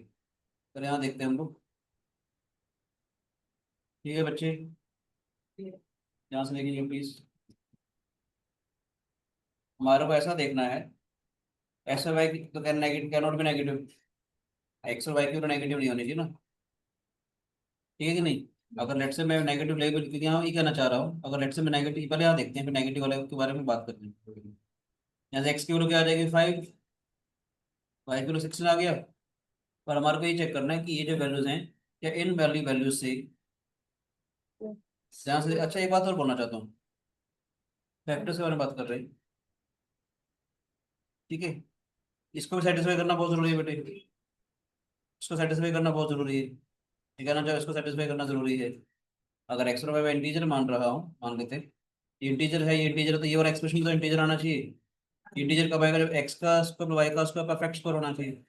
तो यहाँ देखते हैं हम लोग। ठीक है बच्चे, यहाँ से देखेंगे प्लीज। हमारे को ऐसा देखना है, एक्स और वाई की तो negative, can not be negative. X और वाई की तो नेगेटिव नहीं होनी चाहिए ना, ठीक है कि नहीं? अगर लेट से मैं नेगेटिव लेवल, क्योंकि यहाँ ये कहना चाह रहा हूँ, अगर लेट से मैं नेगेटिव, पहले यहाँ देखते हैं फिर नेगेटिव वाले के बारे में बात करते हैं। यहाँ से एक्स की वैल्यू क्या आ जाएगी 5, वाई की वैल्यू 16 आ गया। पर हमारे को ये चेक करना है कि ये जो वैल्यूज हैं, क्या इन वैल्यूज से, यहाँ से, अच्छा एक बात और बोलना चाहता हूँ, फैक्टर्स के बारे में बात कर रहे हैं। ठीक है, इसको भी सेटिस्फाई करना बहुत जरूरी है बेटे, इसको सेटिस्फाई करना बहुत जरूरी है। ये कहना चाहो, इसको सेटिस्फाई करना जरूरी है। अगर एक्स और वाई मैं इंटीजर मान रहा हूँ, मान लेते हैं ये इंटीजर है, ये इंटीजर, तो ये और एक्सप्रेशन तो इंटीजर आना चाहिए। इंटीजर कब आएगा? जब एक्स का स्क्वायर वाई का स्क्वायर परफेक्ट स्क्वायर होना चाहिए।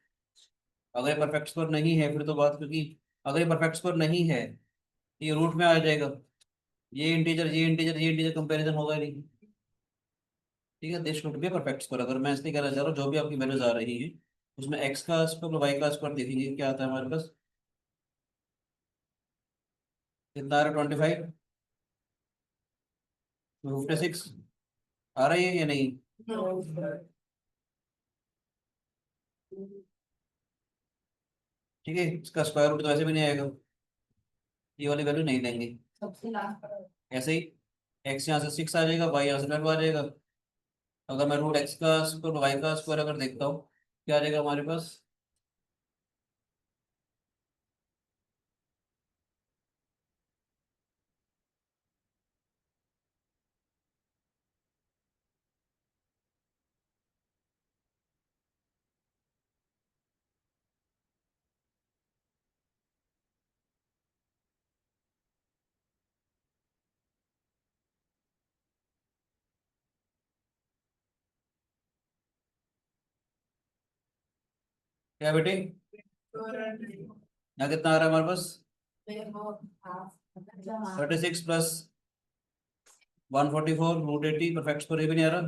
अगर ये परफेक्ट स्क्वायर नहीं है फिर तो बात, क्योंकि अगर ये परफेक्ट स्क्वायर नहीं है ये रूट में आ जाएगा। ये इंटीजर कंपैरिजन होगा ही नहीं। ठीक है, this should be perfect square. अगर मैं इसलिए कहना चाह रहा हूँ, जो भी आपकी वैल्यूज आ रही है उसमें एक्स का स्क्वायर वाई का स्क्वायर देखेंगे क्या आता है हमारे पास। कितना आ रहा है? 25, 56 आ रही है या नहीं? ठीक है, इसका स्क्वायर रूट तो वैसे भी नहीं आएगा, ये वाली वैल्यू नहीं लेंगे। ऐसे ही एक्स यहाँ से 6 आ जाएगा, वाई यहाँ से 12 आ जाएगा। अगर मैं रूट एक्स का स्क्वायर वाई का स्क्वायर अगर देखता हूँ, क्या आ जाएगा हमारे पास? क्या बेटे, यहाँ कितना आ रहा है हमारे पास? 36 प्लस 144 रूट 80, परफेक्ट स्क्वायर ये भी नहीं आ रहा।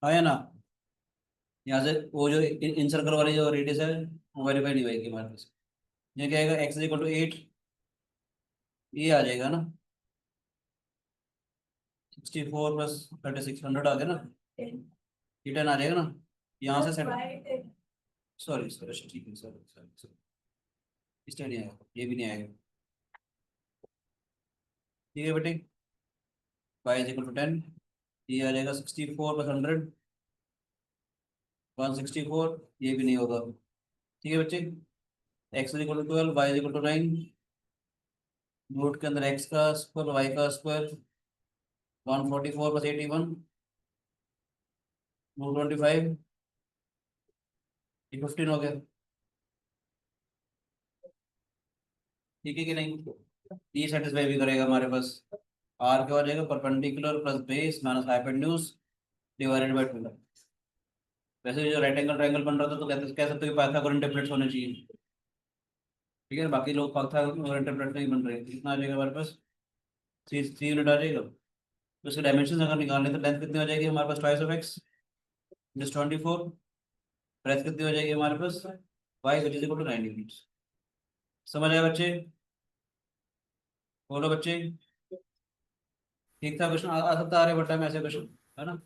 आया ना? यहाँ से वो जो इन सर्कल वाली जो रेडियस है वो वेरीफाई नहीं होगी हमारे पास। ये क्या आएगा, एक्स इक्वल टू 8, ये आ जाएगा ना, 64 प्लस 36 100 आ गया ना, ये 10 आ जाएगा ना। यहाँ से सेट, सॉरी सॉरी ठीक है, सॉरी सॉरी सॉरी, इसलिए नहीं आएगा, ये भी नहीं आएगा। ठीक है बेटे, वाई इज इक्वल टू 10, ये आ जाएगा 64 प्लस 100 164, ये भी नहीं होगा। ठीक है बच्चे, x is equal to 12, y is equal to 9, root के अंदर एक्स का स्क्वायर वाई का स्क्वायर 144 प्लस 81 रूट 25, ये 15 हो गया, ठीक है कि नहीं? ये सेटिस्फाई भी करेगा हमारे पास। आर क्या हो जाएगा, perpendicular plus base minus hypotenuse divided by 2। वैसे जो राइट एंगल ट्रायंगल बन रहा था तो कह सकते हो कि पाइथागोरन टेम्पलेट्स होने चाहिए, ठीक है। बाकी लोग पाइथागोरन टेम्पलेट नहीं बन रहे, कितना आ जाएगा हमारे पास, 3 यूनिट आ जाएगा। तो इसके डायमेंशन अगर निकालने तो लेंथ कितनी हो जाएगी हमारे पास, twice of X this 24। Breadth कितनी हो जाएगी हमारे पास, Y which is equal to 9 units. समझ आए बच्चे? बोलो बच्चे, ठीक था क्वेश्चन, आ सकता है आर्यभट्टा में ऐसे क्वेश्चन, है ना?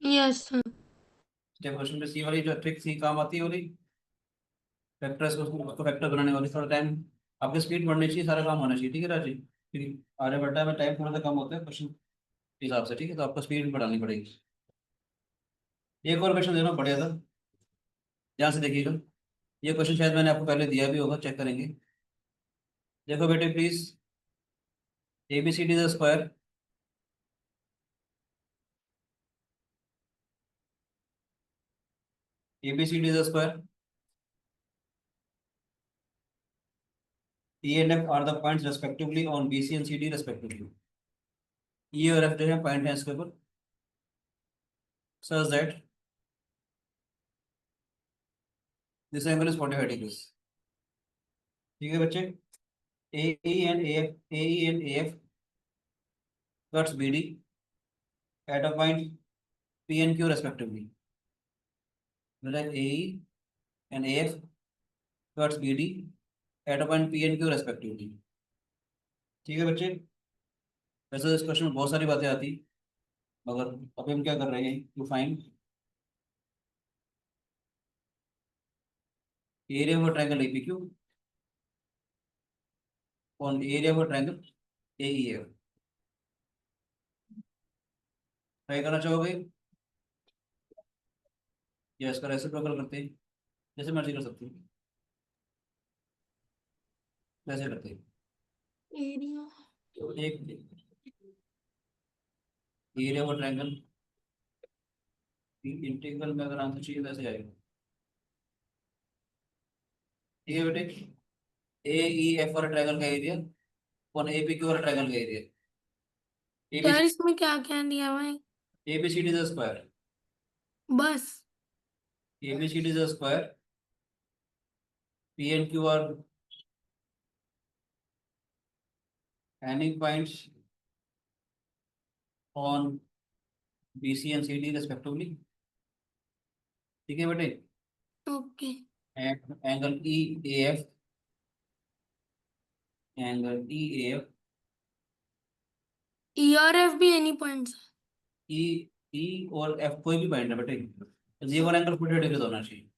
Yes, sir. जब क्वेश्चन में सी वाली जो ट्रिक सी काम आती है वाली फैक्टर्स को, उसको फैक्टर बनाने वाली, थोड़ा टाइम आपकी स्पीड बढ़नी चाहिए, सारा काम होना चाहिए, ठीक है राजी? ठीक, आर्यभट्टा में टाइम थोड़ा सा कम होता है क्वेश्चन के हिसाब से, ठीक है, तो आपको स्पीड बढ़ानी पड़ेगी। एक और क्वेश्चन देना बढ़िया था, ध्यान से देखिएगा। ये क्वेश्चन शायद मैंने आपको पहले दिया भी होगा, चेक करेंगे। देखो बेटे please, ABCD the square, ABCD the square, E and F are the points respectively on BC and CD respectively। E और F जो है पॉइंट है इसके ऊपर, such that this angle is 45 degrees। ठीक है बच्चे, AE and AF cuts BD at a point P and Q respectively। मतलब AE and AF cuts BD at a point P and Q respectively। ठीक है बच्चे, वैसे इस क्वेश्चन में बहुत सारी बातें आती, मगर अभी हम क्या कर रहे हैं, to find area of triangle APQ on area of triangle AEF। Try करना चाहोगे या इसका रेसिप्रोकल करते हैं, जैसे मर्जी कर सकते हैं, वैसे करते हैं। Area. तो एक एरिया ऑफ ट्रायंगल इंटीग्रल में अगर आंसर चाहिए वैसे आएगा, ठीक है बेटे। AEF वाला ट्रायंगल का एरिया और APQ वाला ट्रायंगल का एरिया, यार इसमें क्या क्या दिया हुआ है? ABCD इज अ स्क्वायर, बस ABCD is a square, P and Q are any points on BC and CD respectively। ठीक है बेटे, okay. Angle EAF, angle EAF, E और F भी एनी पॉइंट्स? E और F कोई भी पॉइंट है बेटे, ये वाला एंगल 45 डिग्री होना चाहिए,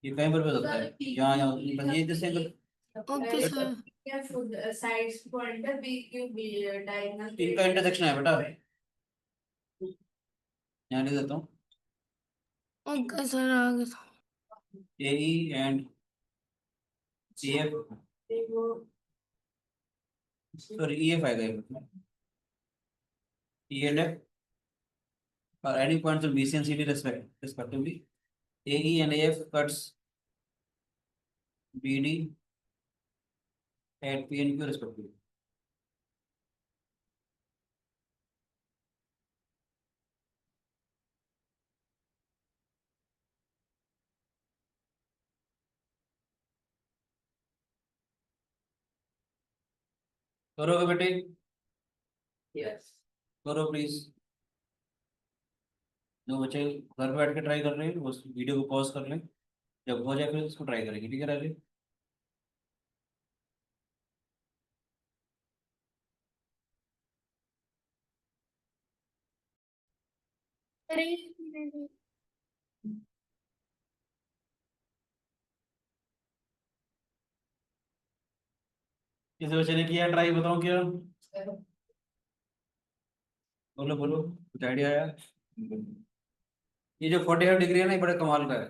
ये कहीं पर भी हो सकता है, यहाँ यहाँ बस ये दिस एंगल, ओके सर। इनका इंटरसेक्शन है बेटा, यहाँ लिख देता हूँ, ओके सर, आगे AE and AF, sorry EF आएगा ये, E and F are any points on BC and CD respectively। AE and AF cuts BD at P and Q respectively। करोगे बेटे? Yes. करो प्लीज, जो बच्चे घर पे बैठ के ट्राई कर रहे हैं वो वीडियो को पॉज कर लें, जब हो जाए फिर उसको ट्राई करेंगे, ठीक है राजे? किसी बच्चे ने किया ट्राई, बताओ क्या? बोलो बोलो, कुछ आइडिया आया? ये जो 45 डिग्री है ना, ये बड़े कमाल का है।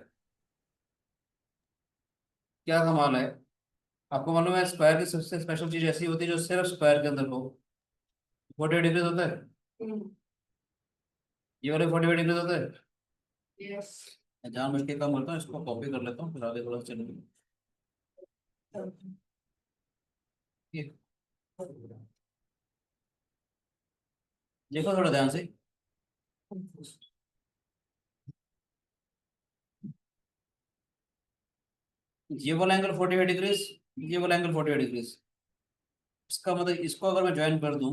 क्या कमाल है? आपको मालूम है स्क्वायर की सबसे स्पेशल चीज ऐसी होती है जो सिर्फ स्क्वायर के अंदर हो, 45 डिग्री होता है, ये वाले 45 डिग्री होता है। Yes. जान बच के काम करता हूँ, इसको कॉपी कर लेता हूँ फिर आगे थोड़ा चलेंगे। ये देखो थोड़ा ध्यान से, ये वाला एंगल 45 डिग्रीज, ये वाला एंगल 45 डिग्रीज। इसका मतलब इसको अगर मैं ज्वाइन कर दूं,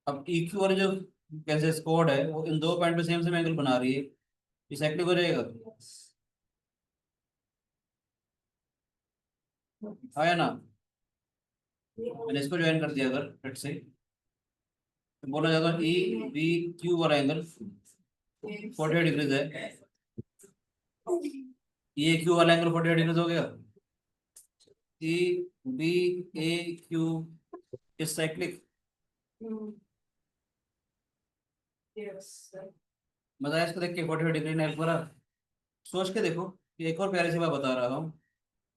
अब EQ वाले जो कैसे स्क्वाड है वो इन दो पॉइंट पे सेम सेम एंगल बना रही है, इस एक्टिव हो जाएगा। आया ना, मैंने इसको ज्वाइन कर दिया अगर फिर से, तो बोला जाता है EBQ वाला एंगल 48 डिग्रीज है, EAQ वाला एंगल 48 डिग्रीज हो गया। EBAQ is cyclic. Yes. मजा है इसको देख के, 48 डिग्री ने हेल्प करा। सोच के देखो, ये एक और प्यारी सी बात बता रहा हूँ,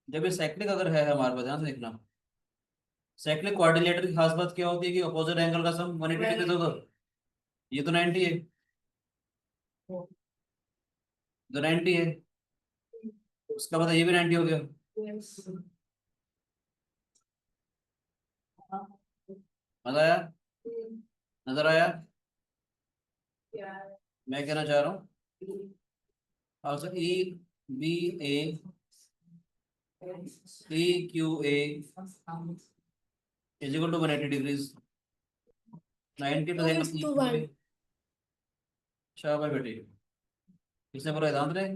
जब ये साइक्लिक अगर है हमारे पास, ध्यान से देखना, साइक्लिक क्वाड्रिलेटरल की खास बात क्या होती है कि अपोजिट एंगल का सम 180 डिग्री होगा। ये तो 90 है, तो 90 है, उसका मतलब ये भी 90 हो गया। Yes. मजा आया, नजर आया। Yeah. मैं कहना चाह रहा हूँ also EBA EQA is equal to 180 degrees, 90 plus angle 2:1. शाबाश बेटी, किसने बोला ध्यान रहे,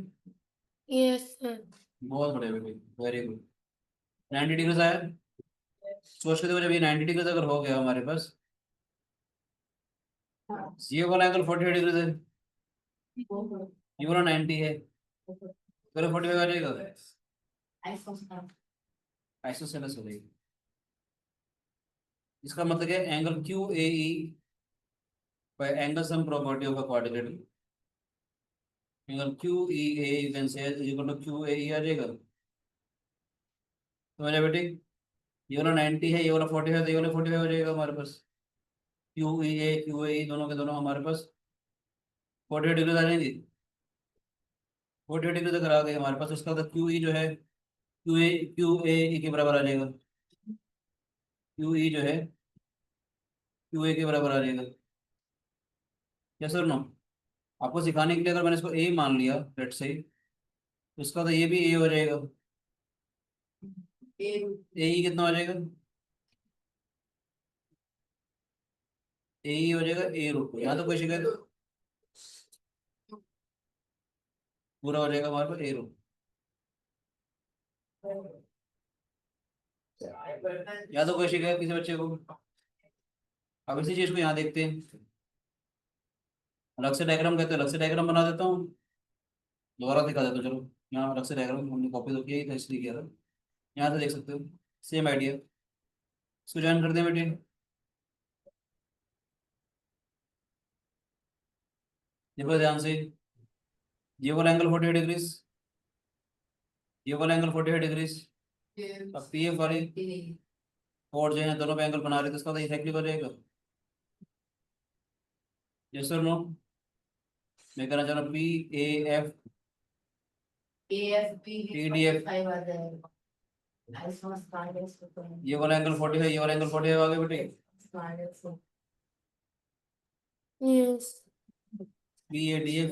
Yes, sir. बहुत बढ़िया बेटी, वेरी गुड। 90 डिग्रीज आया, सोच के देखो जब ये 90 डिग्रीज अगर हो गया हमारे पास, ये वाला एंगल 48 डिग्रीज है, ये वाला 90 है, फिर 45 आ जाएगा, आइसोसेलेस हो जाएगी। इसका मतलब है angle QAE by angle sum property of a quadrilateral, angle QEA you can say is equal to QAE आ जाएगा। तो मेरे बेटे ये वाला 90 है, ये वाला 45 है, तो ये वाला 45 हो जाएगा हमारे पास। QEA दोनों के दोनों हमारे पास 48 डिग्री आ जाएंगे, 48 डिग्री तक आ गए हमारे पास। उसका तो QE जो है QAE के बराबर आ जाएगा, QE जो है QA के बराबर आ जाएगा। यस सर नो, आपको सिखाने के लिए अगर मैंने इसको A मान लिया लेट से, तो इसका तो ये भी A हो जाएगा। AE कितना हो जाएगा, AE हो जाएगा A रूट, यहाँ तो कोई शिकायत, पूरा हो जाएगा हमारे पास A रूट। यहाँ तो कोई शिकायत किसी बच्चे को। अब इसी चीज को यहाँ देखते हैं, अलग से डायग्राम कहते हैं, अलग से डायग्राम बना देता हूँ, दोबारा दिखा देता हूँ। चलो यहाँ अलग से डायग्राम हमने कॉपी तो किया ही था इसलिए किया था, यहाँ से देख सकते हो सेम आइडिया। इसको ज्वाइन कर दें बेटे, देखो ध्यान से, ये वाला एंगल 48 डिग्रीज, ये वाला एंगल 48 डिग्रीज, अब PF वाली और जो है दोनों पे एंगल बना रहे थे, इसका तो इफेक्टिव हो जाएगा। यस और नो, मैं कहना चाह रहा हूँ PAF PDF, ये वाला एंगल 45, ये वाला एंगल 45 आ गया बेटे। Yes. PADF,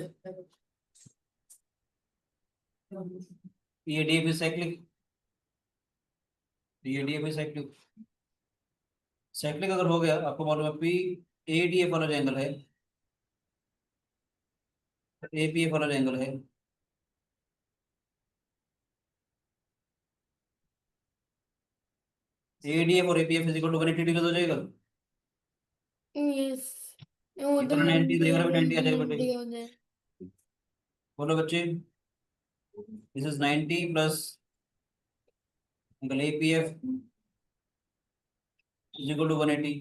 PADF is cyclic, PADF is cyclic. Cyclic अगर हो गया, आपको मालूम है PADF वाला जो एंगल है, APF वाला जो एंगल है, ADF और APF is equal to 180 degree हो जाएगा। Yes. ये तो 90, तो ये वाला भी 90 आ जाएगा बेटे। हो जाए। बोलो बच्चे, this is 90 plus angle APF is equal to 180।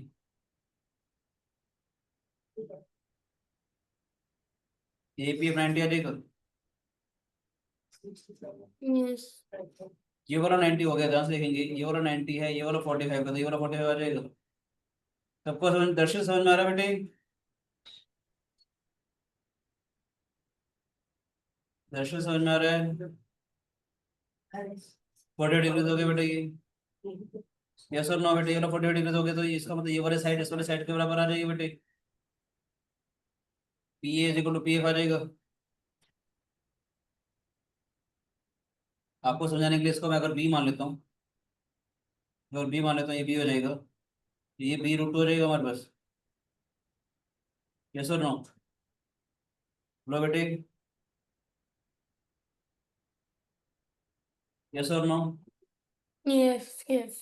APF 90 आ जाएगा, Yes. ये वाला 90 हो गया, ध्यान से देखेंगे, ये वाला 90 है, ये वाला 45 का, तो ये वाला 45 आ जाएगा। सबको समझ, दर्शन समझ में आ रहा है बेटे? दर्शन समझ में आ रहा है? Yes. 48 डिग्री हो गया बेटा ये। यस और नो बेटे, ये 48 डिग्री हो गया तो इसका मतलब ये वाले साइड इस वाले साइड के बराबर आ जाएगी बेटे। P A is equal to P F आ जाएगा। आपको समझाने के लिए इसको मैं अगर बी मान लेता हूँ, अगर बी मान लेता हूँ ये बी हो जाएगा, तो ये बी रूट हो जाएगा हमारे पास। यस और नो? लो बेटे, यस और नो? Yes, yes.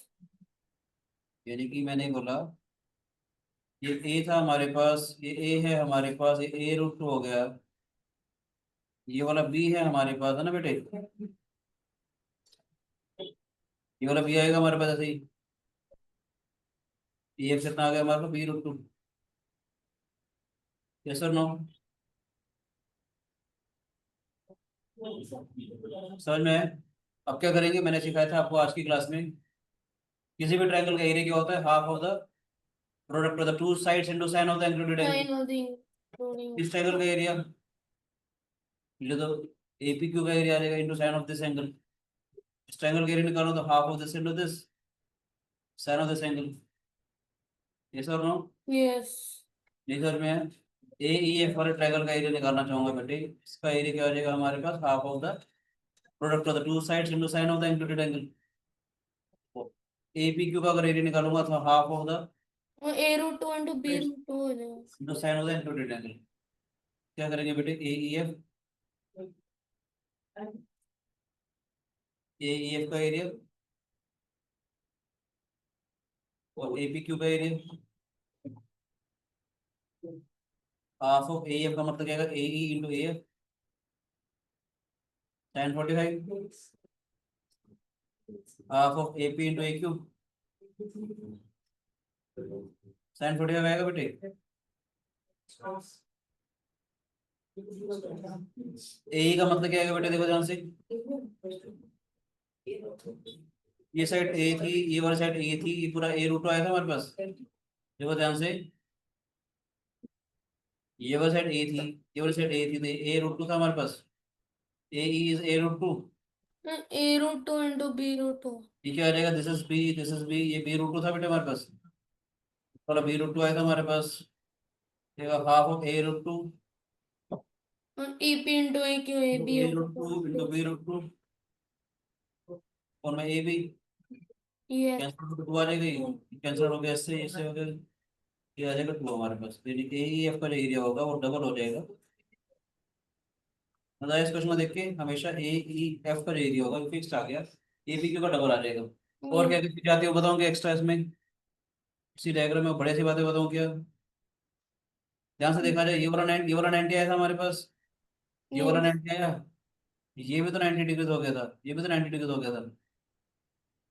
यानी कि मैंने बोला ये ए था हमारे पास, ये ए है हमारे पास, ये ए रूट टू हो गया, ये वाला बी है हमारे पास, है ना बेटे? ये वाला बी आएगा हमारे पास ऐसे ही। ये कितना आ गया हमारे पास, बी रूट टू। यस और नो? समझ में है? अब क्या करेंगे, मैंने सिखाया था आपको आज की क्लास में, किसी भी ट्रायंगल का एरिया क्या होता है, half of the product of the two sides into sine of the included I angle. know the including. इस ट्रायंगल का एरिया ये तो एपी क्यू का एरिया आ जाएगा into sine of this angle. इस ट्रायंगल का एरिया निकालो तो half of this into this sine of this angle. Yes और नो? Yes. ये सर मैं ए ई एफ वाले ट्रायंगल का एरिया निकालना चाहूंगा बेटे। इसका एरिया क्या हो जाएगा हमारे पास, half of the product of the two sides into sine of the included angle. A P Q का अगर एरिया निकालूंगा तो हाफ ऑफ द और A root 2 into B root 2 हो जाएगा. Into sine of the included angle. क्या करेंगे बेटे, A E F, A E F का एरिया और ए पी क्यू का area, half of A F का मतलब क्या है, A E into A F sine 45, half of A P into A Q sine 45 आएगा बेटे। ए का मतलब क्या है बेटे, देखो ध्यान से, ये साइड ए थी, ये वाली साइड ए थी, ये पूरा ए रूट आया था हमारे पास। देखो ध्यान से, ये वाली साइड ए थी, ये वाली साइड ए थी, तो ए रूट टू था हमारे पास। A is A root two. A root 2 into B root 2. ये क्या आ जाएगा, this is B, this is B, ये बी रूट टू था बेटे हमारे पास। वाला बी रूट टू आया था हमारे पास, half of A root two और EP into AQ AB A root root two into 2. B root two और मैं A B Yes. Cancel two आ जाएगी, कैंसिल हो गया, इससे हो गया, ये आ जाएगा टू हमारे पास। यानी ए ई एफ का जो एरिया होगा वो डबल हो जाएगा। मतलब इस क्वेश्चन को देख के हमेशा ए ई एफ का जो एरिया होगा फिक्स आ गया, ए बी क्यू का डबल आ जाएगा। और क्या कितनी जाती हो बताऊंगे एक्स्ट्रा इसमें, इसी डायग्राम में बड़े सी बातें बताऊं क्या। ध्यान से देखा जाए, ये वाला 90 आया था हमारे पास, ये वाला Yes. 90 आया, ये भी तो 90 डिग्री हो गया था, ये भी तो 90 डिग्री हो गया था।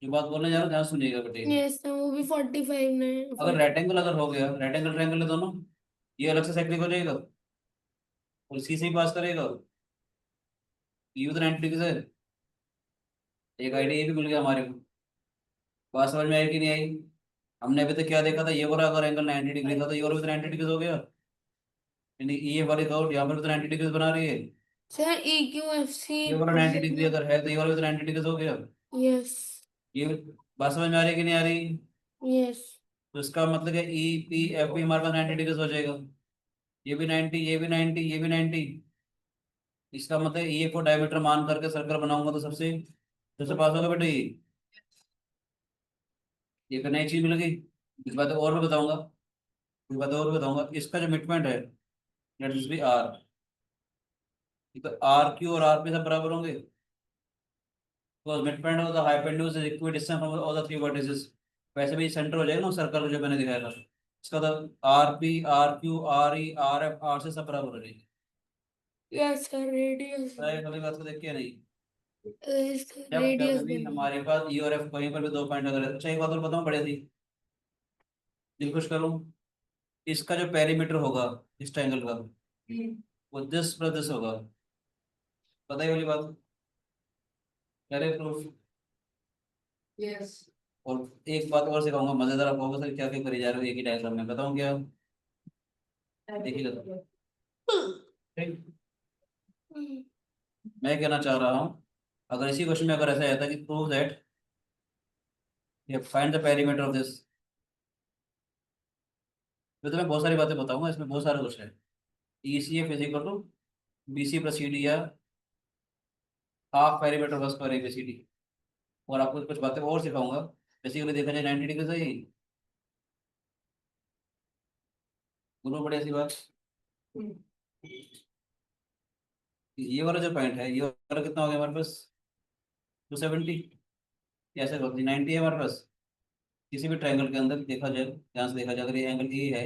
जो बात बोलने जा रहा हूँ ध्यान सुनिएगा बेटे। Yes, वो भी 45 ने. अगर रेक्टेंगल अगर हो गया, रेक्टेंगल ट्रायंगल है दोनों, ये अलग से साइक्लिक हो जाएगा और इसी से ही पास करेगा, ये भी तो 90 डिग्री है। एक आइडिया ये भी मिल गया हमारे को। बात समझ में आई कि नहीं आई? हमने अभी तक क्या देखा था, ये वाला अगर एंगल 90 डिग्री था तो ये वाला भी तो 90 डिग्री हो गया, यानी ये वाली कर्व यहाँ पर भी तो 90 डिग्री बना रही है। Sir EQFC. ये वाला 90 डिग्री अगर है तो ये वाला भी तो 90 डिग्री हो गया। Yes. ये बात समझ में आ रही है कि नहीं आ रही? Yes. तो इसका मतलब है ई पी एफ भी हमारे पास 90 डिग्री हो जाएगा, ये भी 90, ये भी 90, ये भी 90। इसका मतलब ये को डायमीटर मान करके सर्कल बनाऊंगा तो सबसे सबसे पास होगा बेटा ये फिर नई चीज मिल गई। इस बात और भी बताऊंगा, इस बात और भी बताऊंगा, इसका जो मिडपॉइंट है लेट दिस बी आर, तो आर क्यू और आर पी सब बराबर होंगे, तो midpoint of the hypotenuse is equal distance from all the three vertices. वैसे भी सेंटर हो जाएगा ना सर्कल जो मैंने दिखाया था, इसका तो R P R Q R E R F R से सब बराबर हो जाएगी। Yes, sir. Radius. कभी बात को देख के नहीं, Yes, जब radius कभी बना. हमारे पास ई और एफ कहीं पर भी दो पॉइंट अगर है, अच्छा एक बात और बताऊं बड़े थी, दिल खुश करूं, इसका जो पेरीमीटर होगा इस ट्रायंगल का वो दिस प्लस दिस होगा, पता ही वाली बात, करे प्रूफ। Yes. और एक बात और सिखाऊंगा मजेदार, आप होगा सर क्या क्या करी जा रहे हो एक ही डायग्राम में, बताऊं क्या? देखिएगा तो। ठीक। मैं कहना चाह रहा हूँ, अगर इसी क्वेश्चन में अगर ऐसा रहता कि प्रूव दैट ये find the perimeter of this, तो मैं बहुत सारी बातें बताऊंगा, इसमें बहुत सारे क्वेश्चन है। E C F is equal to B C plus C D या हाफ पेरीमीटर बस पर ए बी सी डी। और आपको कुछ बातें और सिखाऊंगा। बेसिकली देखा जाए 90 डिग्री से ही दोनों बड़ी ऐसी बात। ये वाला जो पॉइंट है, ये वाला कितना हो गया हमारे पास 270, कैसे होती 90 है हमारे पास। किसी भी ट्रायंगल के अंदर देखा जाए, ध्यान से देखा जाए, अगर ये एंगल ए है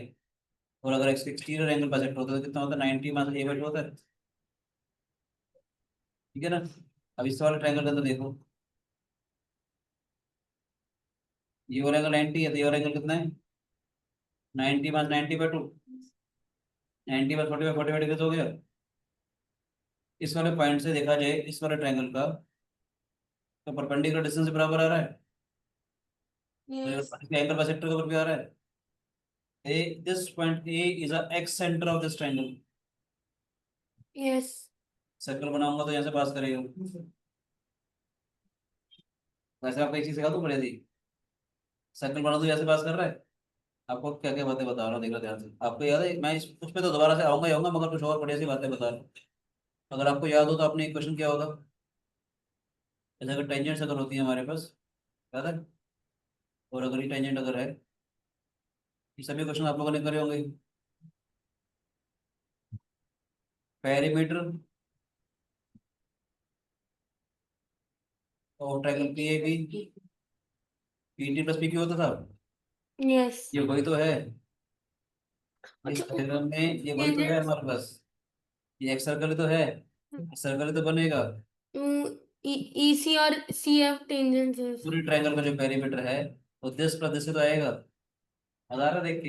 और अगर एक्सटीरियर एंगल बाइसेक्टर होता है तो कितना होता है 90 माइनस ए बाई 2 होता है। ठीक है ना। अब इस वाले ट्रायंगल के अंदर देखो, ये वाला एंगल 90 है तो ये वाला एंगल कितना है 90 minus 90 by 2, 90 minus 40 by 45 degree हो गया। इस वाले पॉइंट से देखा जाए इस वाले ट्रायंगल का तो परपेंडिकुलर डिस्टेंस बराबर आ रहा है, Yes. एंगल बाइसेक्टर के ऊपर भी आ रहा है। A, this point A is a x center of this triangle। Yes. Circle बनाऊंगा तो यहाँ से पास करेगा। वैसे आपको एक चीज सिखा दूं बढ़िया सी, सर्कल बना दूं यहाँ से पास कर रहा है। आपको क्या क्या बातें बता रहा हूँ, देख रहा ध्यान से। आपको याद है, मैं उस पे तो दोबारा से आऊंगा ही आऊंगा, मगर कुछ और बढ़िया सी बातें बता रहा हूँ। अगर आपको याद हो तो आपने एक क्वेश्चन क्या होगा, जैसे अगर टेंजेंट्स अगर होती है हमारे पास, याद है, और अगर ये टेंजेंट अगर है, ये सभी क्वेश्चन आप लोगों ने करे होंगे। पेरीमीटर और triangle P A B, P T plus P Q होता था। Yes. ये वही तो है इस डायग्राम में, ये वही तो है हमारे पास। ये एक सर्कल ही तो है, सर्कल ही तो बनेगा। EC और CF टेंजेंट्स। पूरी ट्रायंगल का जो पेरीमीटर है वो दिस प्लस दिस से तो आएगा। मजा आ रहा है देख के।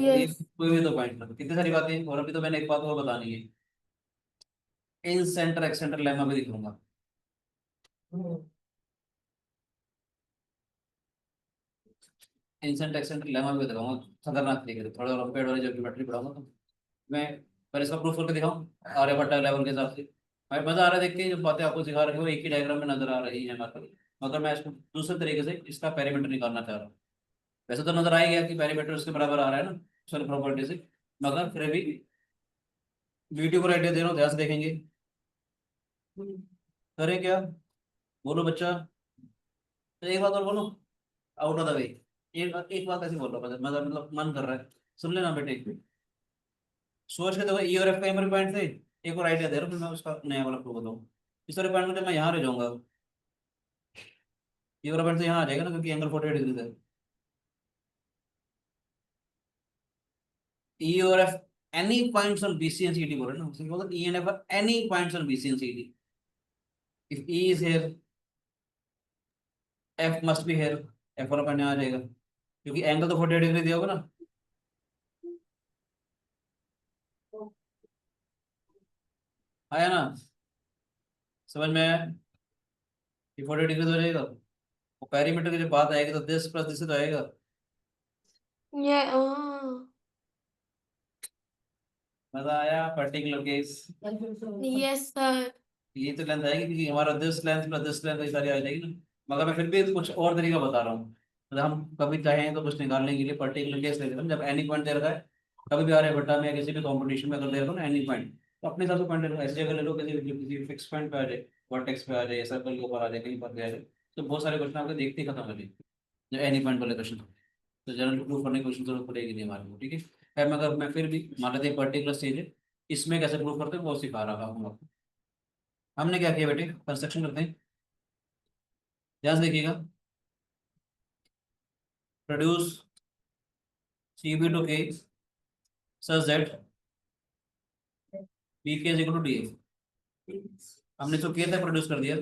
ये Yes. कोई भी तो पॉइंट मतलब कितनी सारी बातें, और अभी तो मैंने एक बात और बतानी है, इन सेंटर एक्सेंटर लेमा भी दिखाऊंगा। इन सेंटर एक्सेंटर लेमा भी दिखाऊंगा, खतरनाक तरीके से, थोड़ा पेड़ वाली जो ज्योमेट्री पढ़ाऊंगा तो मैं, पर इसका प्रूफ करके दिखाऊं आर्यभट्ट लेवल के हिसाब से। भाई मजा आ रहा है देख के, जो बातें आपको सिखा रहे हो एक ही डायग्राम में नजर आ रही है हमारे को। मगर मैं इसको दूसरे तरीके से इसका पेरीमीटर निकालना चाह रहा हूँ। वैसे तो नजर आ ही गया कि पेरीमीटर उसके बराबर आ रहा है ना, सॉरी प्रॉपर्टी से, मगर फिर भी वीडियो को आइडिया दे रहा हूँ, ध्यान से देखेंगे। करें क्या, बोलो बच्चा। तो एक बात और बोलो, आउट ऑफ द वे, एक एक बात ऐसी बोल रहा हूँ, मतलब मन कर रहा है, सुन लेना बेटे एक मिनट। सोच के देखो, ई और एफ का मेरे पॉइंट थे, एक और आइडिया दे रहा हूँ, फिर मैं उसका नया वाला आपको बताऊँ। इस वाले पॉइंट में मैं यहाँ रह जाऊंगा, ये वाला पॉइंट से यहाँ आ जाएगा ना, क्योंकि एंगल 48 डिग्री है। ई और F any points on B C and C D बोल रहे हैं ना, उसमें मतलब E and F any points on B C and C D. If E is here, F must be here, F वाला point यहाँ आ जाएगा, क्योंकि एंगल तो 48 डिग्री दिया होगा ना। आया ना समझ में आया, ये 48 डिग्री तो हो जाएगा। वो पेरीमीटर की जब बात आएगी तो दिस प्लस दिस तो आएगा। Yeah. Oh. मजा आया पर्टिकुलर केस। Yes, sir. ये तो लेंथ आएगी क्योंकि हमारा this length plus this length ये सारी आ जाएगी ना। मगर मैं फिर भी कुछ और तरीका बता रहा हूँ, मतलब हम कभी चाहें तो कुछ निकालने के लिए पर्टिकुलर केस लेते हैं, जब एनी पॉइंट दे रखा है, कभी भी आ रहे भट्टा में या किसी भी कॉम्पिटिशन में अगर दे रखा हो ना एनी पॉइंट, तो अपने हिसाब से पॉइंट ऐसी जगह ले लो, किसी फिक्स पॉइंट पे आ जाए, वर्टेक्स पे आ जाए, सर्कल के ऊपर आ जाए, कहीं पर भी आ जाए। तो बहुत सारे क्वेश्चन आपके देखते ही खत्म हो जाए जो एनी पॉइंट वाले क्वेश्चन, तो जनरल प्रूफ करने की कोशिश जरूरत पड़ेगी नहीं हमारे को। ठीक है, खैर मगर मैं फिर भी मान लेते हैं पर्टिकुलर स्टेज है, इसमें कैसे प्रूफ करते हैं वो सिखा रहा हूँ आपको। हमने क्या किया बेटे, कंस्ट्रक्शन करते हैं, ध्यान से देखिएगा। Produce C B to K such that B K is equal to D F. हमने जो किया था प्रोड्यूस कर दिया,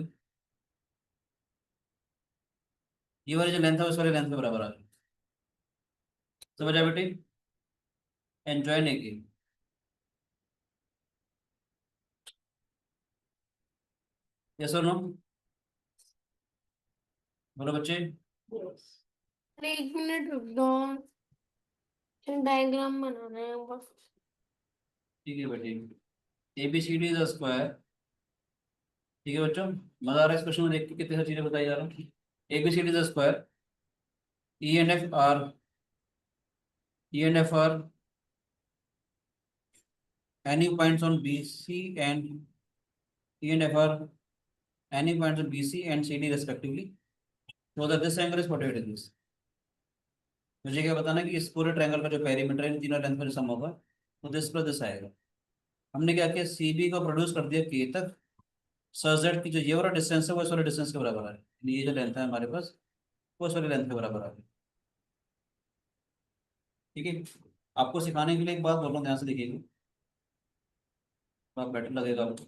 ये वाली जो लेंथ है उस वाले लेंथ के बराबर आ गई। समझ आया बेटे, एंजॉय नहीं की। यस और नो, बोलो बच्चे। अरे 1 मिनट रुक जाओ, डायग्राम बनाना है बस। ठीक है बेटे, A B C D is square ठीक है बच्चों, मजा आ रहा है इस क्वेश्चन में देख के, कितनी सारी चीजें बताई जा रही हैं। ABCD is a square, E and F are any points on BC and E and F are any points on BC and CD respectively, so that this angle is 48 degrees. मुझे क्या बताना है कि इस पूरे ट्रायंगल का जो perimeter है इन तीनों लेंथ का जो सम होगा वो दिस प्लस दिस आएगा। हमने क्या किया, CB को प्रोड्यूस कर दिया K तक, सच दैट की जो ये वाला डिस्टेंस है वो इस वाले डिस्टेंस के बराबर है, ये जो लेंथ है हमारे पास वो इस वाले लेंथ के बराबर है। ठीक है, आपको सिखाने के लिए एक बात बोल रहा हूँ, ध्यान से देखिएगा, बहुत बेटर लगेगा आपको।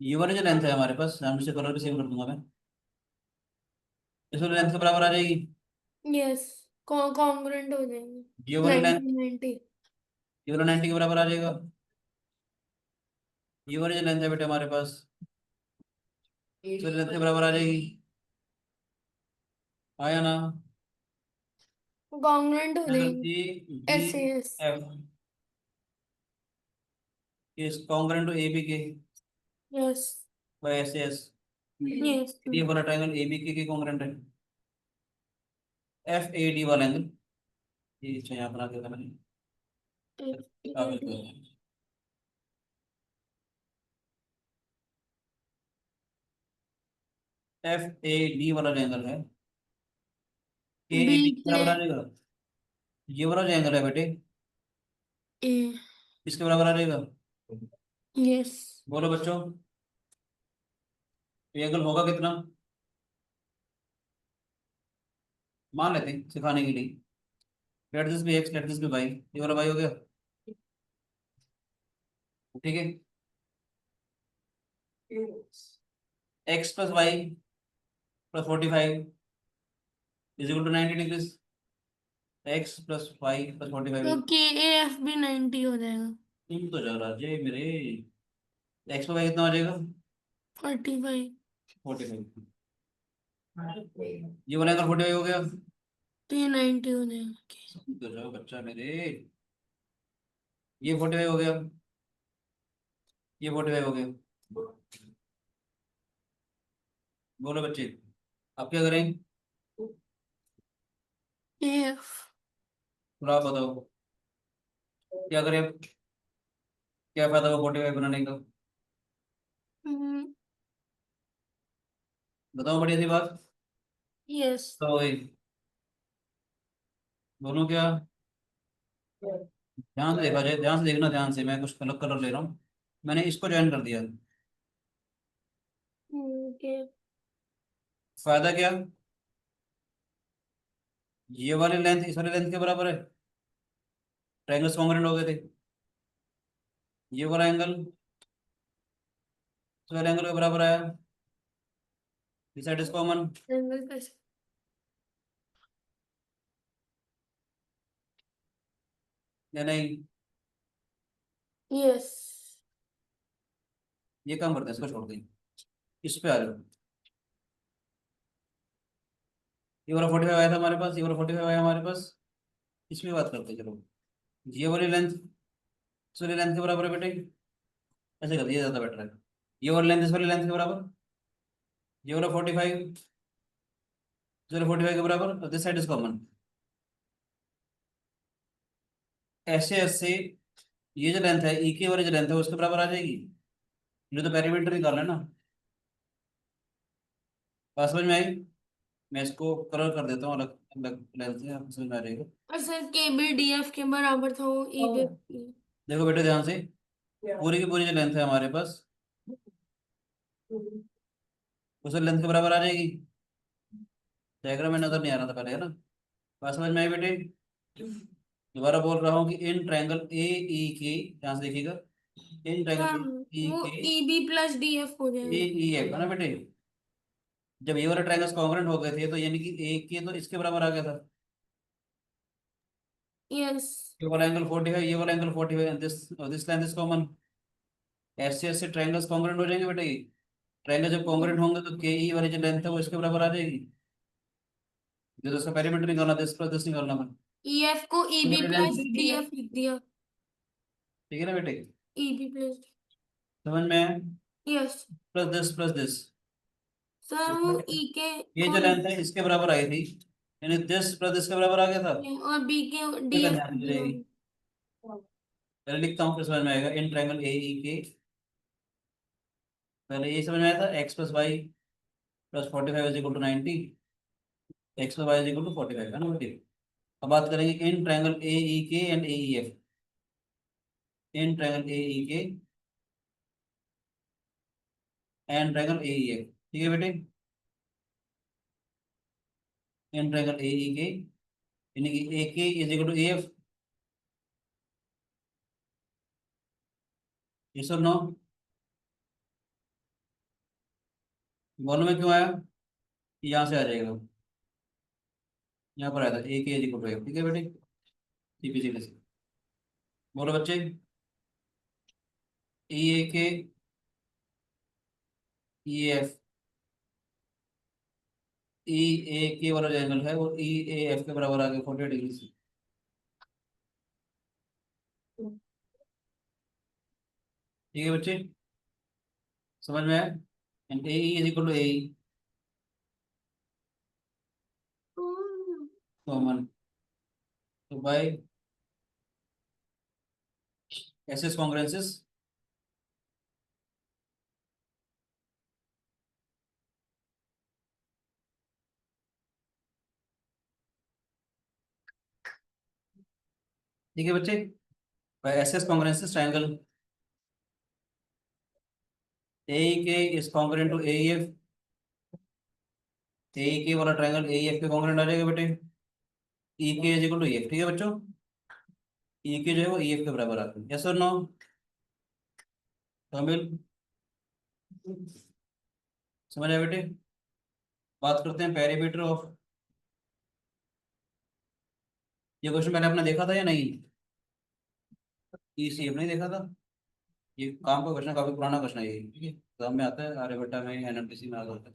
ये वाली जो लेंथ है हमारे पास, हम इसे कलर भी सेम कर दूंगा मैं, इस वाली लेंथ के बराबर आ जाएगी। यस, कॉन्ग्रुएंट हो जाएंगे। ये वाली लेंथ 90 ये वाला 90 के बराबर आ जाएगा। ये वाली जो लेंथ है बेटे हमारे पास, इस वाली लेंथ के बराबर आ जाएगी, आया ना? कॉन्ग्रुएंट हो अगर जाएंगे। G S G S F is congruent to AB K yes by SS, yes ये वाला ट्रायंगल ABK के कॉन्ग्रुएंट है। FAD वाला एंगल, ये अच्छा यहाँ बना दिया था मैंने, काफी clear है। FAD वाला जो एंगल है KAB के बीच बराबर आ में जाएगा। ये वाला जो एंगल है बेटे ए इसके बराबर आ जाएगा। यस बोलो बच्चों, ये एंगल होगा कितना? मान लेते हैं सिखाने के लिए, let this be X, let this be Y, ये वाला Y हो गया। ठीक है, X plus y plus 45 is equal to 90 degrees. X plus y plus 45 तो के ए एफ भी 90 हो जाएगा। तुम तो जा रहा जे मेरे, X प्लस वाई कितना हो जाएगा? 45 45। ये वाला एंगल 45 हो गया। तो ये 90 हो जाएगा। तो जाओ बच्चा मेरे, ये 45 हो गया, ये 45 हो गया। बोलो बच्चे, अब क्या करें? ए एफ थोड़ा आप बताओ क्या करें अब? क्या फायदा हुआ 45 बनाने का? बताओ बढ़िया सी बात। यस तो वही दोनों क्या, ध्यान से देखा जाए, ध्यान से देखना, ध्यान से, मैं कुछ अलग कलर ले रहा हूँ, मैंने इसको ज्वाइन कर दिया। ओके फायदा क्या, ये वाली लेंथ इस वाली लेंथ के बराबर है, ट्रायंगल्स कॉन्ग्रुएंट हो गए थे। ये वाला एंगल इस वाले एंगल के बराबर आया, this side is common, angle कैसे या नहीं? यस ये काम करते हैं, इसको छोड़ दें, इस पे आ जाओ। ये वाला 45 आया था हमारे पास, ये वाला 45 आया हमारे पास, इसमें बात करते हैं चलो। ये वाली लेंथ इस वाली लेंथ के बराबर है बेटे, ऐसे कर दिया ज्यादा बेटर है। ये वाली लेंथ इस वाली लेंथ के बराबर, ये वाला 45 इस वाले 45 के बराबर, दिस साइड इज कॉमन। ऐसे ऐसे ये जो लेंथ है ई के वाली जो लेंथ है उसके बराबर आ जाएगी। मुझे तो पेरीमीटर निकालना है ना। बात समझ में आई? मैं इसको कलर कर देता हूँ अलग अलग लेंथ से, आपको समझ में आ जाएगा। और सर के बी डी एफ के बराबर था वो ई बी देखो बेटे ध्यान से, पूरी की पूरी जो लेंथ है हमारे पास उस लेंथ के बराबर आ जाएगी। डायग्राम में नजर नहीं आ रहा था पहले, है ना? बात समझ में आई बेटे? दोबारा बोल रहा हूँ कि इन ट्रायंगल ए ई के, ध्यान से देखिएगा, इन हाँ ट्रायंगल ई वो K E B plus D F हो ए जाएगा। ई है ना बेटे, जब ये वाले ट्रायंगल्स कॉन्ग्रुएंट हो गए थे तो यानी कि ए के तो इसके बराबर आ गया था। यस ये वाला एंगल 45, ये वाला angle 45 and this line is common. ऐसे ऐसे ट्रायंगल्स कॉन्ग्रुएंट हो जाएंगे बेटे, ट्रायंगल जब कॉन्ग्रुएंट होंगे तो के ई वाली जो लेंथ है वो इसके बराबर आ जाएगी। जो तो उसका पेरीमीटर निकालना था, इस पर दिस निकालना था। EF को EB Similar plus length- DF लिख दिया. ठीक है ना बेटे, EB प्लस. समझ में आया? यस. प्लस दिस, सर वो E के ये जो लेंथ है इसके बराबर आई थी, यानी दिस प्लस दिस के बराबर आ गया था। और B के ये DF ध्यान से जाएगी। पहले लिखता हूँ फिर समझ में आएगा। इन ट्रायंगल AE के, पहले ये समझ में आया था, x plus y plus 45 is equal to 90, x plus y is equal to 45 है ना बेटे। अब बात करेंगे in triangle AEK and AEF, in triangle AEK and triangle AEF, ठीक है बेटे। इन ट्रायंगल AEK यानी कि AK is equal to AF, yes और नो? बोलो में क्यों आया? यहाँ से आ जाएगा, यहाँ पर आया था AK is equal to AF, ठीक है बेटे। सीपीसी से बोलो बच्चे, EAK EF, EAK वाला जो एंगल है वो EAF के बराबर आ गया 48 डिग्री से। ठीक है बच्चे, समझ में आया? And AE is equal to AE common, तो बाय एसएस कॉन्ग्रुएंसेस ठीक है बच्चे, by SS congruences triangle AEK is congruent to AEF, AEK वाला ट्रायंगल AEF के कॉन्ग्रुएंट आ जाएगा बेटे। EK is equal to EF, ठीक है बच्चों। EK जो है वो EF के बराबर आता है, यस और नो? शामिल, समझ आया बेटे? बात करते हैं पेरीमीटर ऑफ, ये क्वेश्चन मैंने अपने देखा था या नहीं? ECF नहीं देखा था? ये काम का क्वेश्चन, काफी पुराना क्वेश्चन है ये, ठीक है, एग्जाम में आता है, आर्यभट्टा में, एनएमटीसी में आता है।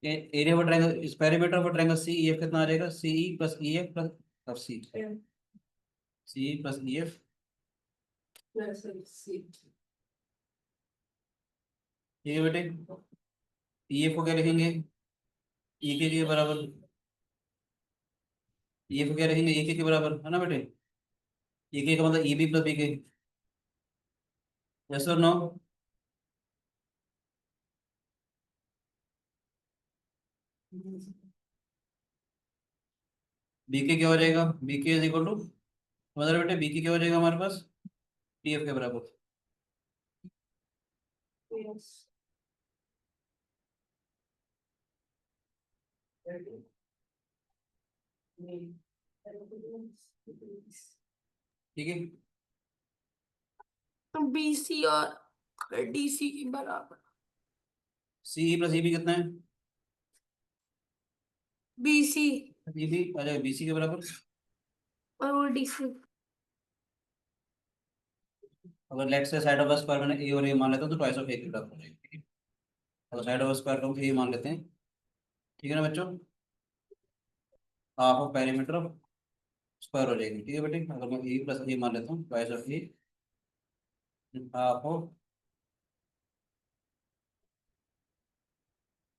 ये एरिया ऑफ ट्रायंगल, इस पेरीमीटर ऑफ ट्रायंगल CEF कितना आ जाएगा? CE plus EF plus FC, CE plus EF, Plus C. ठीक है बेटे। EF को क्या लिखेंगे? EK के बराबर, EF को क्या लिखेंगे? EK के बराबर, है ना बेटे। EK का मतलब EB प्लस BK, यस और नो? BK क्या हो जाएगा? BK इज इक्वल टू, मतलब बेटे BK क्या हो जाएगा हमारे पास? TF के बराबर। Yes. ठीक है, BC और DC के बराबर. CE प्लस EB कितना है? BC EB आ जाएगा BC के बराबर। और वो DC. अगर let's say side of the square मैंने A और A मान लेता हूँ तो ट्वाइस ऑफ A के बराबर हो जाएगा, ठीक है। अगर साइड ऑफ स्क्वायर को A मान लेते हैं, ठीक है ना बच्चों, half of perimeter of square हो जाएगी, ठीक है बेटे। अगर मैं A प्लस A मान लेता हूँ, twice of A, half of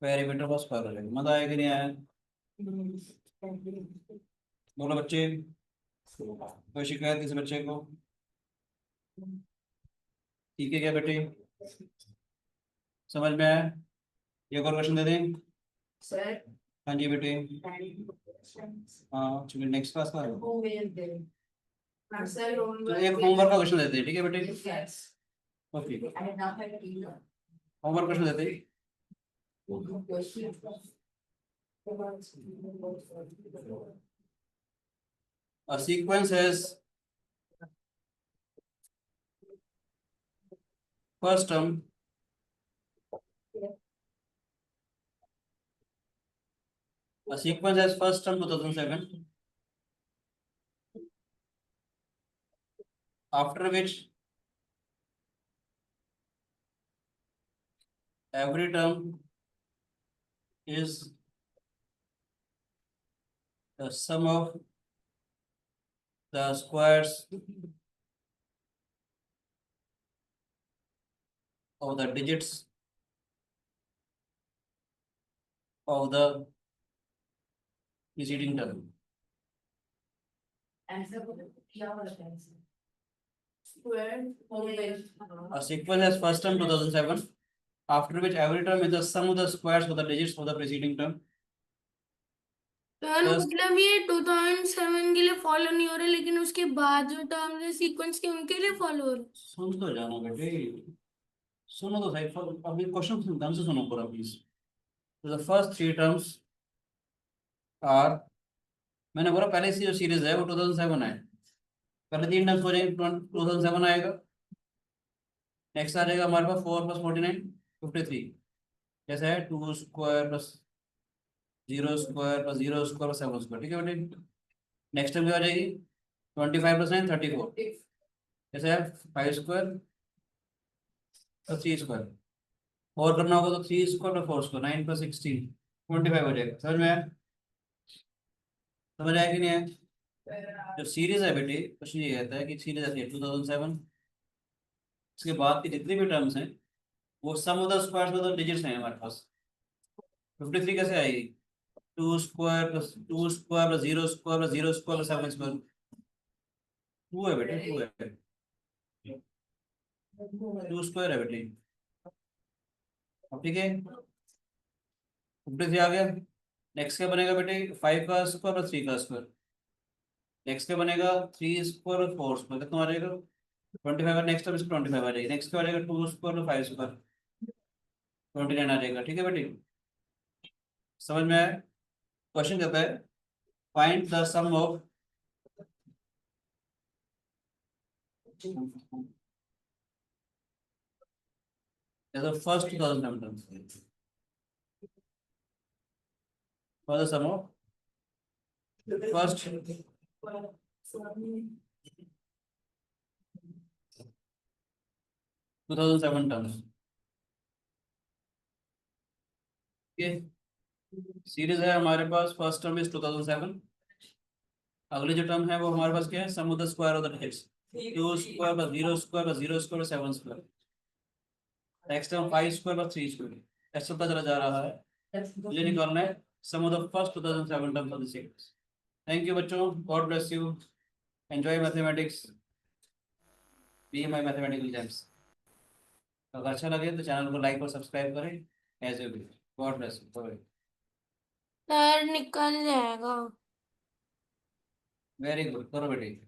perimeter of square हो जाएगा। मजा आया कि नहीं आया? बोलो बच्चे, कोई शिकायत किसी बच्चे को? ठीक है क्या बेटे, समझ में आया? एक और क्वेश्चन दे दें? Sir. हाँ जी बेटे, Questions. हाँ चलिए नेक्स्ट क्लास का है। Who will they? Answer तो homework. एक होमवर्क का क्वेश्चन देते हैं, ठीक है बेटे। Yes. Okay, I have a deal. Homework question देते हैं। A sequence has first term, a sequence has first term 2007, after which every term is the sum of the squares of the digits of the preceding term. Answer को क्या वाला answer square A sequence has first term 2007, after which every term is the sum of the squares of the digits of the preceding term. तो यार Plus- मतलब ये 2007 के लिए follow नहीं हो रहा, लेकिन उसके बाद जो टर्म्स है सीक्वेंस के उनके लिए फॉलो हो रहा। सुन तो जाना बेटे, सुनो तो सही, अभी क्वेश्चन ढंग से सुनो पूरा प्लीज। तो the first three terms are, मैंने बोला पहले से जो सीरीज है वो 2007 है, पहले तीन टर्म्स हो जाएंगे 2007 आएगा। नेक्स्ट आ जाएगा हमारे पास 4 + 49 53, जैसा है 2 square plus 0 square plus 0 square plus 7 square, ठीक है बेटे। नेक्स्ट टर्म क्या आ जाएगी 25 + 9 34, जैसे है 5 स्क्वायर प्लस 3 स्क्वायर, और करना होगा तो 3 स्क्वायर प्लस 4 स्क्वायर 9 + 16 25 हो जाएगा। समझ में आया? समझ आया कि नहीं आया? जो सीरीज है बेटे, क्वेश्चन ये कहता है कि सीरीज है 2007, इसके बाद की जितनी भी टर्म्स हैं वो sum of the squares of the digits हैं हमारे पास। 53 कैसे आएगी 2 square plus 0 square plus 0 square plus 7 square, 2 है बेटे, 2 है, 2 स्क्वायर है बेटे। अब ठीक है 53 आ गया। नेक्स्ट क्या बनेगा बेटे 5 का स्क्वायर प्लस 3 का स्क्वायर, नेक्स्ट क्या बनेगा 3 स्क्वायर और 4 स्क्वायर, कितना आ जाएगा 25। नेक्स्ट टर्म इसको 25 आ जाएगी। नेक्स्ट क्या आ जाएगा 2 स्क्वायर और 5 स्क्वायर 29 आ जाएगा, ठीक है बेटे। समझ में आया? क्वेश्चन कहता है find the sum of first 2007 terms, for the sum of first 2007 terms। ये सीरीज है हमारे पास, फर्स्ट टर्म इज 2007, अगले जो टर्म है वो हमारे पास क्या है sum of the square of the digits 2 square plus 0 square plus 0 square 7 square, next term 5 square plus 3 square, ऐसा पता चला जा रहा है। मुझे निकालना है sum of the first 2007 terms of the series. Thank you बच्चों, God bless you, enjoy mathematics, be my mathematical gems. अगर अच्छा लगे तो चैनल को लाइक और सब्सक्राइब करें एज ए भी। God bless you, bye. Sir निकल जाएगा। वेरी गुड, करो बेटे।